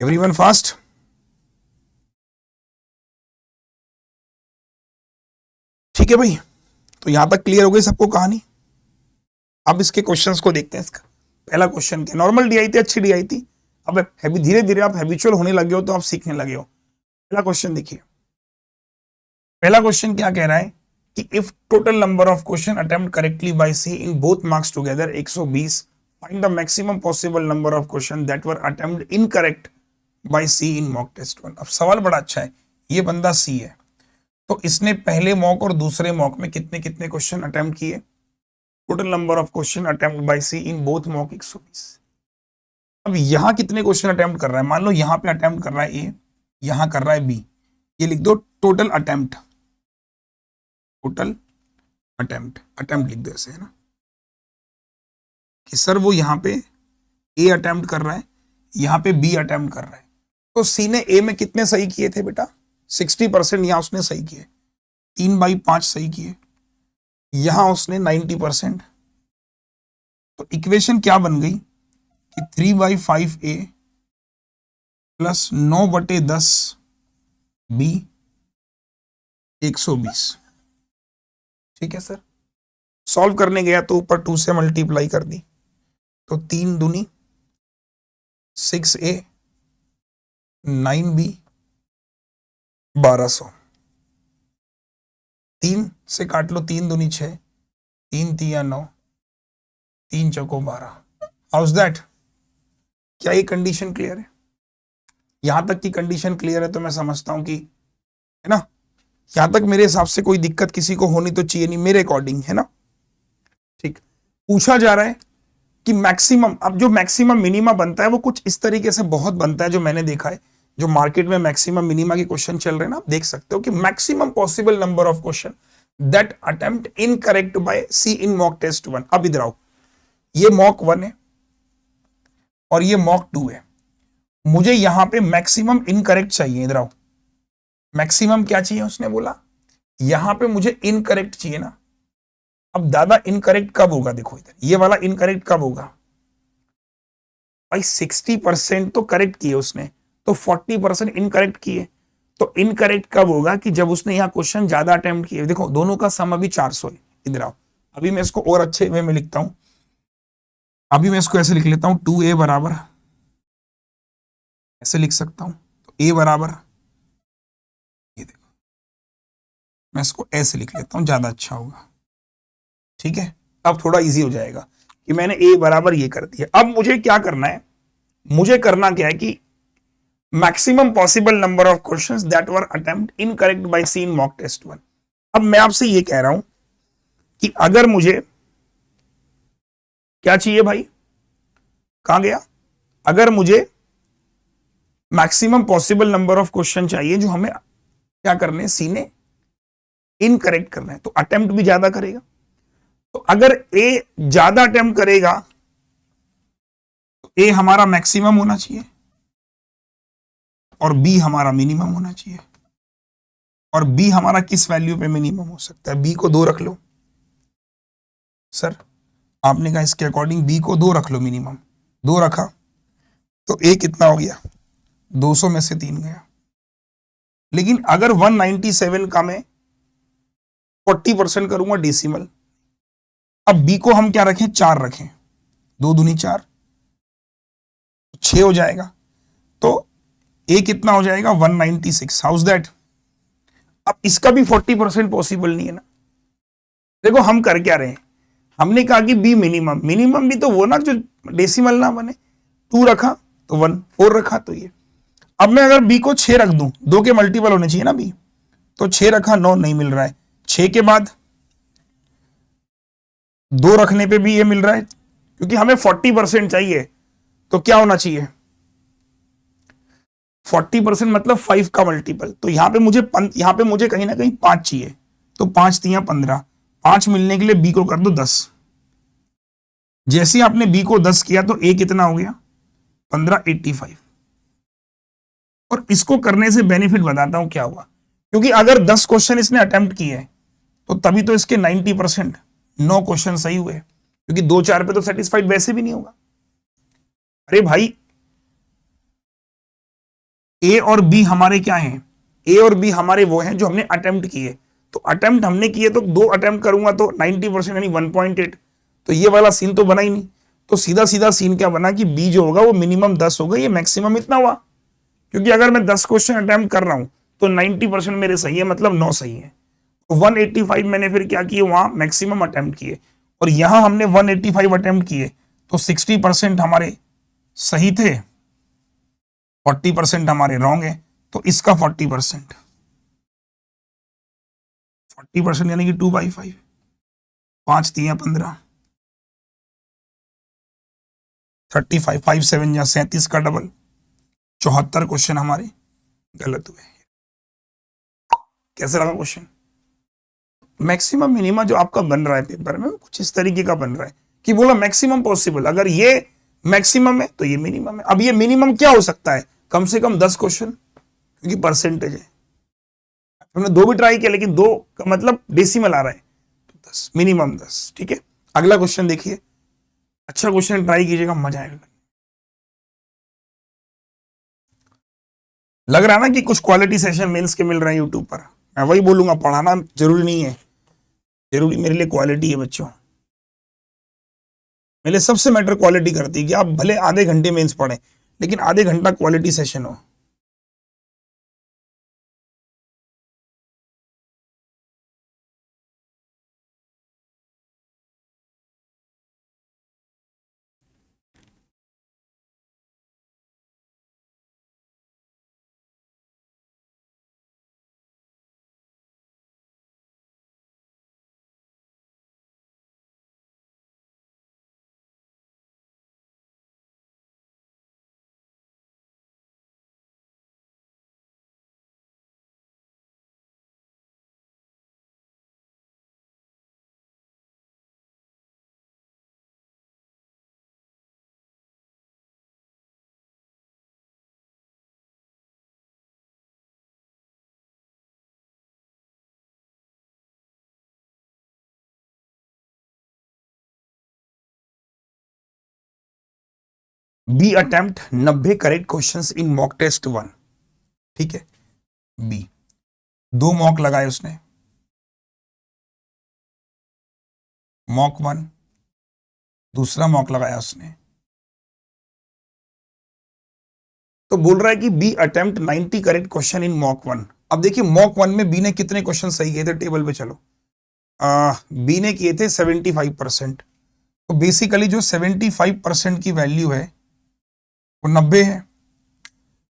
Everyone fast, ठीक है भाई। तो यहां तक क्लियर हो गई सबको कहानी। अब इसके क्वेश्चंस को देखते हैं। इसका पहला क्वेश्चन क्या, नॉर्मल डी आई थी, अच्छी डी आई थी। अब धीरे धीरे आप हैबिचुअल होने लगे हो तो आप सीखने लगे हो। पहला क्वेश्चन देखिए, पहला क्वेश्चन क्या कह रहा है कि if total number of question attempt correctly by C in both marks together 120, find the maximum possible number of question that were attempt incorrect by C in mock test 1। अब सवाल बड़ा अच्छा है, ये बंदा सी है, तो इसने पहले मॉक और दूसरे मॉक में कितने कितने क्वेश्चन अटेम्प्ट किए? Total number of question attempt by C in both mock 120। अब यहां कितने क्वेश्चन अटेम्प्ट कर रहा है? मान लो यहां पे अटेम्प्ट कर रहा है ए, यहां कर रहा है बी, ये लिख दो total attempt, total attempt, attempt लिख दो ऐसे, है ना, कि सर वो यहां पे ए अटेम्प्ट कर रहा है, यहां पे बी अटेम्प्ट कर रहा है। तो सी ने ए में कितने सही किए थे बेटा? 60%। यहां उसने सही किए, 3/5 सही किए, यहां उसने 90%। तो इक्वेशन क्या बन गई कि 3/5 ए प्लस 9/10 बी 120। ठीक है सर, सॉल्व करने गया तो ऊपर 2 से मल्टीप्लाई कर दी, तो 3 दूनी 6a 9b 1200। 3 से काट लो, 3 दूनी 6, 3 तिया 9, 3 चौको 12। House that? क्या ये कंडीशन क्लियर है? यहां तक की कंडीशन क्लियर है तो मैं समझता हूं कि, है ना, यहां तक मेरे हिसाब से कोई दिक्कत किसी को होनी तो चाहिए नहीं मेरे अकॉर्डिंग, है ना। ठीक, पूछा जा रहा है कि मैक्सिमम, अब जो मैक्सिमम मिनिमा बनता है वो कुछ इस तरीके से बहुत बनता है, जो मैंने देखा है, जो मार्केट में मैक्सिमम मिनिमा के क्वेश्चन चल रहे हैं ना, आप देख सकते हो कि maximum possible number of question that attempt incorrect by C in mock test 1। अब इधर आओ, ये मॉक 1 है और ये मॉक 2 है, मुझे यहां पे मैक्सिमम इनकरेक्ट चाहिए। इधर आओ, मैक्सिमम क्या चाहिए उसने बोला, यहां पे मुझे इनकरेक्ट चाहिए ना। अब दादा इनकरेक्ट कब होगा? देखो इधर, ये वाला इनकरेक्ट कब होगा भाई? 60% तो करेक्ट किए उसने, तो 40% इनकरेक्ट किए, तो इनकरेक्ट कब होगा? कि जब उसने यहां क्वेश्चन ज्यादा अटेम्प्ट किए। देखो दोनों का सम अभी 400 है। इधर आओ, अभी मैं इसको और अच्छे वे में लिखता हूं, अभी मैं इसको ऐसे लिख लेता हूं, 2a बराबर, ऐसे लिख सकता हूं, तो a बराबर, ये देखो मैं इसको ऐसे लिख लेता हूं, ज्यादा अच्छा होगा। ठीक है, अब थोड़ा इजी हो जाएगा कि मैंने a बराबर ये कर दिया। अब मुझे क्या करना है? मुझे करना क्या है कि maximum possible number of questions that were attempt incorrect by C in mock test 1। अब मैं आपसे ये कह रहा हूं कि अगर मुझे क्या चाहिए भाई, कहां गया? अगर मुझे maximum possible number of question चाहिए जो हमें क्या करने, सी ने इनकरेक्ट करना है, तो अटेम्प्ट भी ज्यादा करेगा। तो अगर ए ज्यादा अटेम्प्ट करेगा तो ए हमारा मैक्सिमम होना चाहिए और बी हमारा मिनिमम होना चाहिए। और बी हमारा किस वैल्यू पे मिनिमम हो सकता है? बी को 2 रख लो सर, आपने कहा इसके अकॉर्डिंग बी को 2 रख लो, मिनिमम 2 रखा तो ए कितना हो गया? 200 में से 3 गया। लेकिन अगर 197 का मैं 40% करूंगा डेसिमल, अब बी को हम क्या रखें? 4 रखें, 2 दूनी 4, 6 हो जाएगा, तो ए कितना हो जाएगा? 196। House that? अब इसका भी 40% पॉसिबल नहीं है ना। देखो हम कर क्या रहे हैं, हमने कहा कि बी मिनिमम, मिनिमम भी तो वो ना जो डेसिमल ना बने। 2 रखा तो 1, 4 रखा तो ये। अब मैं अगर बी को 6 रख दूं, 2 के मल्टीपल होने चाहिए ना बी, तो 6 रखा 9 नहीं मिल रहा है, 6 के बाद 2 रखने पे भी ये मिल रहा है, क्योंकि हमें 40% चाहिए, तो क्या होना चाहिए? 40% मतलब 5 का मल्टीपल। तो यहां पे मुझे कहीं ना कहीं 5 चाहिए, तो 5 तिया 15, 5 मिलने के लिए बी को कर दो 10। जैसे ही आपने बी को 10 किया तो ए कितना हो गया? 1585। और इसको करने से बेनिफिट बताता हूं क्या हुआ, क्योंकि अगर 10 क्वेश्चन इसने अटेम्प्ट किए तो तभी तो इसके 90%, 9 क्वेश्चन सही हुए, क्योंकि 2-4 पे तो सेटिस्फाइड वैसे भी नहीं होगा। अरे भाई ए और बी हमारे क्या हैं? ए और बी हमारे वो हैं जो हमने अटेम्प्ट किए। तो अटेम्प्ट हमने किए तो 2 अटेम्प्ट करूंगा तो 90% यानी 1.8, तो ये वाला सीन तो बना ही नहीं। तो सीधा सीधा सीन क्या बना कि बी जो होगा वो मिनिमम 10 होगा, ये मैक्सिमम इतना हुआ। क्योंकि अगर मैं 10 क्वेश्चन अटेम्प्ट कर रहा हूं तो 90% मेरे सही है, मतलब 9 सही है। तो 185 मैंने फिर क्या किए, वहां मैक्सिमम अटेम्प्ट किए, और यहां हमने 185 अटेम्प्ट किए, तो 60% हमारे सही थे, 40% हमारे रॉन्ग है। तो इसका 40%, 40% यानी कि 2/5, 5×3 = 15, 35, 5 7 या 37 का डबल, 74 क्वेश्चन हमारे गलत हुए। कैसे लगा क्वेश्चन? मैक्सिमम मिनिमम जो आपका बन रहा है पेपर में कुछ इस तरीके का बन रहा है कि बोला मैक्सिमम पॉसिबल, अगर ये मैक्सिमम है तो ये मिनिमम है। अब ये मिनिमम क्या हो सकता है, कम से कम 10 क्वेश्चन, क्योंकि परसेंटेज है। हमने 2 भी ट्राई किया, लेकिन 2 का मतलब डेसिमल आ रहा है, तो 10, मिनिमम 10। ठीक है, अगला क्वेश्चन देखिए, अच्छा क्वेश्चन ट्राई कीजिएगा, मजा आएगा। लग रहा है ना कि कुछ क्वालिटी सेशन मेंस के मिल रहे हैं यूट्यूब पर। मैं वही बोलूंगा, पढ़ाना जरूरी नहीं है, जरूरी मेरे लिए क्वालिटी है बच्चों। मेरे लिए सबसे मैटर क्वालिटी करती है कि आप भले आधे घंटे मेंस पढ़ें, लेकिन आधे घंटा क्वालिटी सेशन हो। B attempt 90 correct questions in mock test 1। ठीक है, बी 2 मॉक लगाए उसने, मॉक 1, दूसरा मॉक लगाया उसने, तो बोल रहा है कि B attempt 90 correct question in mock 1। अब देखिए मॉक 1 में बी ने कितने क्वेश्चन सही किए थे, टेबल पे चलो। बी ने किए थे 75%, तो बेसिकली जो 75% की वैल्यू है वो 90 है।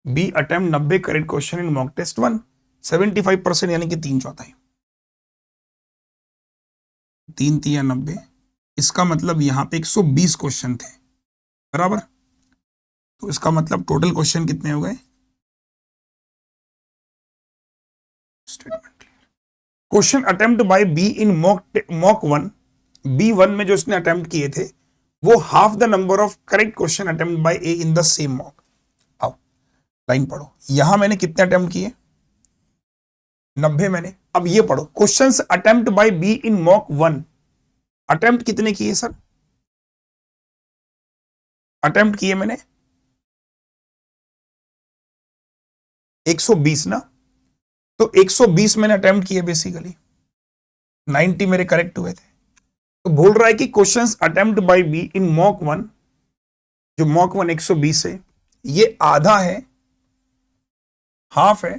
B attempt 90 correct question in mock test 1, 75% यानी कि 3/4, 3×3 = 90। इसका मतलब यहां पे 120 क्वेश्चन थे, बराबर। तो इसका मतलब टोटल क्वेश्चन कितने हो गए? Statement, question attempt bye be in mock 1, B1 में जो इसने अटेम्प्ट किए थे वो half the number of correct question attempt by A in the same mock. आओ लाइन पढ़ो, यहां मैंने कितने अटेम्प्ट किए? 90 मैंने। अब ये पढ़ो, questions attempt bye be in mock 1, attempt कितने किए सर? अटेम्प्ट किए मैंने 120 ना, तो 120 मैंने अटेम्प्ट किए, बेसिकली 90 मेरे करेक्ट हुए थे। तो बोल रहा है कि questions attempt bye be in mock 1, जो मॉक 1 120 है, ये आधा है, हाफ है,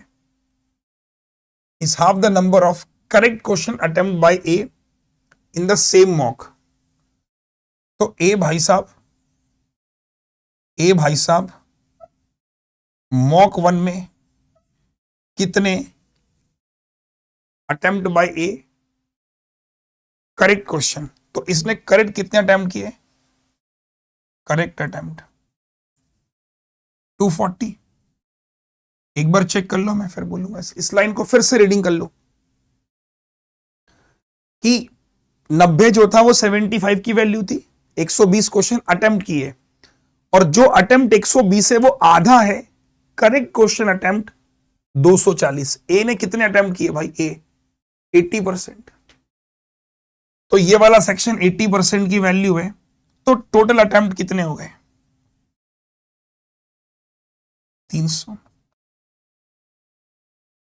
is half the number of correct question attempt by A in the same mock. तो ए भाई साहब मॉक 1 में कितने attempt by A correct question, तो इसने करेक्ट कितने अटेम्प्ट किए? Correct attempt 240। एक बार चेक कर लो, मैं फिर बोलूंगा, इस लाइन को फिर से रीडिंग कर लो कि 90 जो था वो 75 की वैल्यू थी, 120 क्वेश्चन अटेम्प्ट किए, और जो अटेम्प्ट 120 है वो आधा है, करेक्ट क्वेश्चन अटेम्प्ट 240। ए ने कितने अटेम्प्ट किए भाई? ए 80%। तो ये वाला सेक्शन 80% की वैल्यू है, तो टोटल अटेम्प्ट कितने हो गए? 300।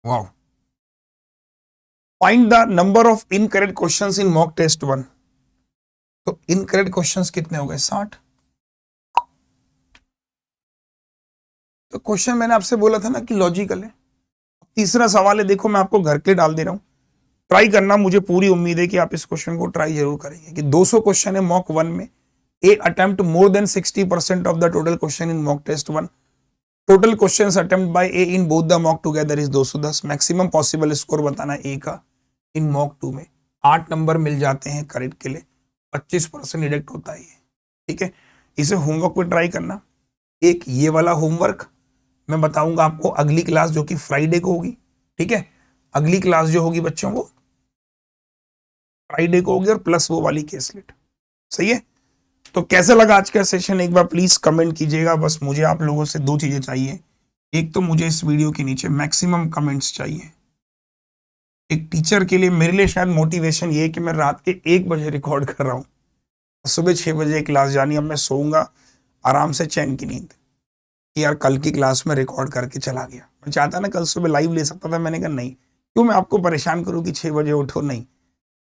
Wow. Find the number of incorrect questions in mock test 1। तो इनकरेक्ट क्वेश्चंस कितने हो गए? 60। तो क्वेश्चन मैंने आपसे बोला था ना कि लॉजिकल है। तीसरा सवाल है, देखो मैं आपको घर के लिए डाल दे रहा हूं, ट्राई करना, मुझे पूरी उम्मीद है कि आप इस क्वेश्चन को ट्राई जरूर करेंगे कि 200 क्वेश्चन है मॉक 1 में, A attempt more than 60% of the total question in mock test 1, total questions attempt by A in both the mock together is 210, maximum possible score बताना ए का इन मॉक 2 में, 8 number मिल जाते हैं करेक्ट के लिए, 25% deduct होता है ये, ठीक है। इसे होमवर्क पे ट्राई करना। एक ये वाला होमवर्क मैं बताऊंगा आपको अगली क्लास जो कि फ्राइडे को होगी, ठीक है। अगली क्लास जो होगी बच्चों वो फ्राइडे को होगी और प्लस वो वाली केसलेट, सही है। तो कैसा लगा आज का सेशन एक बार प्लीज कमेंट कीजिएगा। बस मुझे आप लोगों से 2 चीजें चाहिए, एक तो मुझे इस वीडियो के नीचे मैक्सिमम कमेंट्स चाहिए। एक टीचर के लिए मेरे लिए शायद मोटिवेशन ये है कि मैं रात के 1 बजे रिकॉर्ड कर रहा हूँ, सुबह 6 बजे क्लास जानी, अब मैं सोऊंगा आराम से चैन की नींद कि यार कल की क्लास में रिकॉर्ड करके चला गया। मैं चाहता ना कल सुबह लाइव ले सकता था, मैंने कहा नहीं, क्यों मैं आपको परेशान करूँ कि 6 बजे उठो, नहीं,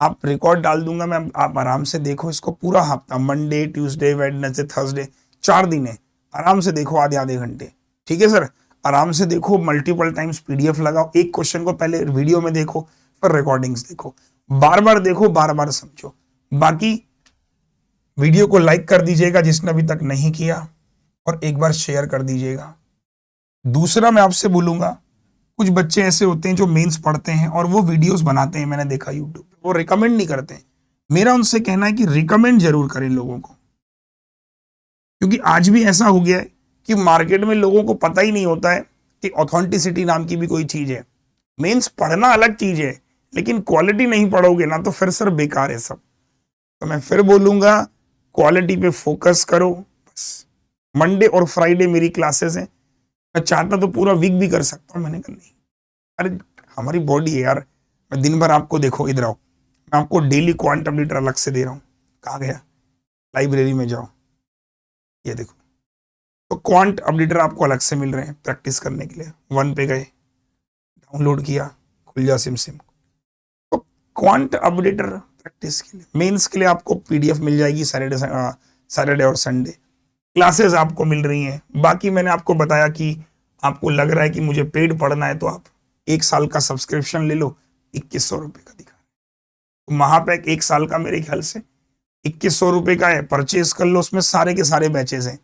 आप रिकॉर्ड डाल दूंगा मैं, आप आराम से देखो इसको पूरा हफ्ता, मंडे ट्यूसडे वेडनेसडे थर्सडे 4 दिन है, आराम से देखो आधे घंटे, ठीक है सर। आराम से देखो, मल्टीपल टाइम्स पीडीएफ लगाओ, एक क्वेश्चन को पहले वीडियो में देखो फिर रिकॉर्डिंग्स देखो, बार बार देखो, बार बार समझो। बाकी वीडियो को लाइक कर दीजिएगा जिसने अभी तक नहीं किया, और एक बार शेयर कर दीजिएगा। दूसरा मैं आपसे बोलूंगा, कुछ बच्चे ऐसे होते हैं जो मेंस पढ़ते हैं और वो वीडियोस बनाते हैं, मैंने देखा यूट्यूब पे, वो रिकमेंड नहीं करते हैं। मेरा उनसे कहना है कि रिकमेंड जरूर करें लोगों को, क्योंकि आज भी ऐसा हो गया है कि मार्केट में लोगों को पता ही नहीं होता है कि ऑथेंटिसिटी नाम की भी कोई चीज है। मेंस पढ़ना अलग चीज है, लेकिन क्वालिटी नहीं पढ़ोगे ना तो फिर सर बेकार है सब। तो मैं फिर बोलूंगा क्वालिटी पे फोकस करो बस। मंडे और फ्राइडे मेरी क्लासेस हैं, मैं चाहता तो पूरा वीक भी कर सकता हूँ, मैंने कहा नहीं, अरे हमारी बॉडी है यार। मैं दिन भर आपको देखो, इधर आओ, मैं आपको डेली क्वांट अपडेटर अलग से दे रहा हूँ, कहाँ गया, लाइब्रेरी में जाओ, ये देखो, तो क्वांट अपडेटर आपको अलग से मिल रहे हैं प्रैक्टिस करने के लिए। 1 पे गए, डाउनलोड किया, खुल जा सिम, तो क्वांट अपडेटर प्रैक्टिस के लिए। मेंस के लिए आपको पीडीएफ मिल जाएगी सैटरडे और संडे, क्लासेस आपको मिल रही हैं। बाकी मैंने आपको बताया कि आपको लग रहा है कि मुझे पेड पढ़ना है तो आप 1 साल का सब्सक्रिप्शन ले लो, 2100 रुपये का दिखा तो महापैक 1 साल का मेरे ख्याल से 2100 रुपये का है, परचेज कर लो। उसमें सारे के सारे बैचेज हैं,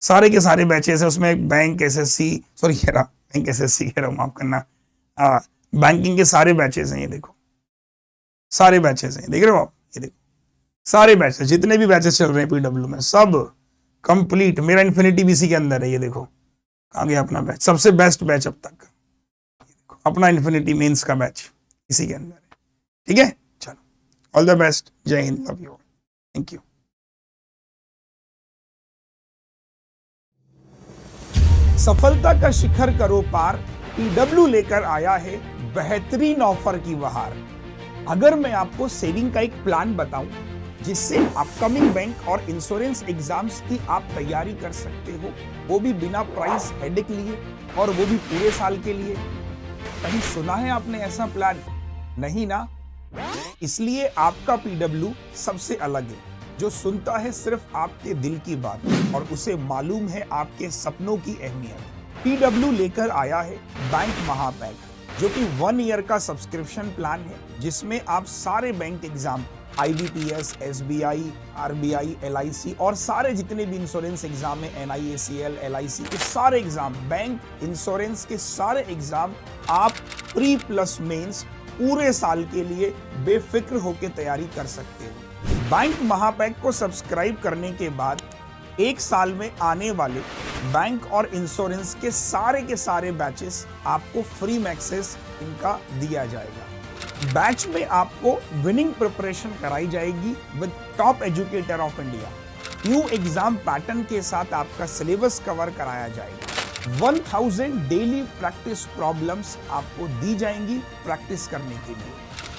सारे के सारे बैचेज हैं उसमें। Bank SSC, sorry bank SSC कह रहा हूँ, माफ करना, बैंकिंग के सारे बैचेज हैं, ये देखो सारे बैचेज हैं, देख रहे हो आप, ये देखो सारे बैचेज, जितने भी बैचेज चल रहे हैं पीडब्ल्यू में सब कंप्लीट। मेरा इन्फिनिटी भी इसी के अंदर है, ये देखो कहाँ गया अपना बैच, सबसे बेस्ट बैच अब तक, ये देखो अपना इन्फिनिटी मेंस का बैच इसी के अंदर है, ठीक है। चलो, ऑल द बेस्ट, जय Hind, love you, thank you. सफलता का शिखर करो पार, पीडब्ल्यू लेकर आया है बेहतरीन ऑफर की बहार। अगर मैं आपको सेविंग का एक प्लान बताऊं जिससे अपकमिंग बैंक और इंश्योरेंस एग्जाम्स की आप तैयारी कर सकते हो, वो भी बिना प्राइस हेडेक लिए, और वो भी पूरे साल के लिए। कहीं सुना है आपने ऐसा प्लान? नहीं ना? इसलिए आपका पीडब्ल्यू सबसे अलग है, जो सुनता है सिर्फ आपके दिल की बात और उसे मालूम है आपके सपनों की अहमियत। पीडब्ल्यू लेकर आया है बैंक महापैक, जो कि 1 ईयर का सब्सक्रिप्शन प्लान है, जिसमें आप सारे bank exam, IBPS, SBI, RBI, LIC और सारे जितने भी इंश्योरेंस एग्जाम है, NIACL, LIC के सारे एग्जाम, बैंक इंश्योरेंस के सारे एग्जाम आप प्री प्लस मेंस पूरे साल के लिए बेफिक्र होकर तैयारी कर सकते हो। बैंक महापैक को सब्सक्राइब करने के बाद 1 साल में आने वाले बैंक और इंश्योरेंस के सारे बैचेस आपको फ्री में एक्सेस इनका दिया जाएगा। बैच में आपको विनिंग प्रिपरेशन कराई जाएगी with top educator of India. New exam pattern के साथ आपका सिलेबस कवर कराया जाएगा। 1000 डेली प्रैक्टिस प्रॉब्लम्स आपको दी जाएंगी प्रैक्टिस करने के लिए।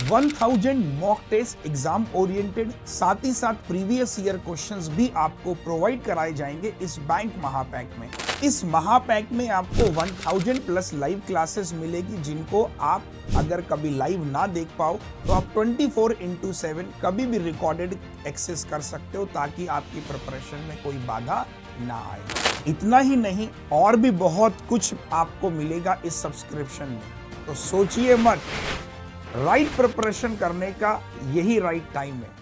1000 मॉक टेस्ट एग्जाम ओरिएंटेड, साथ ही साथ प्रीवियस ईयर क्वेश्चंस भी आपको प्रोवाइड कराए जाएंगे इस बैंक महापैक में। इस महापैक में आपको 1000 प्लस लाइव क्लासेस मिलेगी, जिनको आप अगर कभी लाइव ना देख पाओ तो आप 24/7 कभी भी रिकॉर्डेड एक्सेस कर सकते हो, ताकि आपकी प्रिपरेशन में कोई बाधा ना आए। इतना ही नहीं, और भी बहुत कुछ आपको मिलेगा इस सब्सक्रिप्शन में, तो सोचिए मत, राइट प्रिपरेशन करने का यही राइट टाइम है।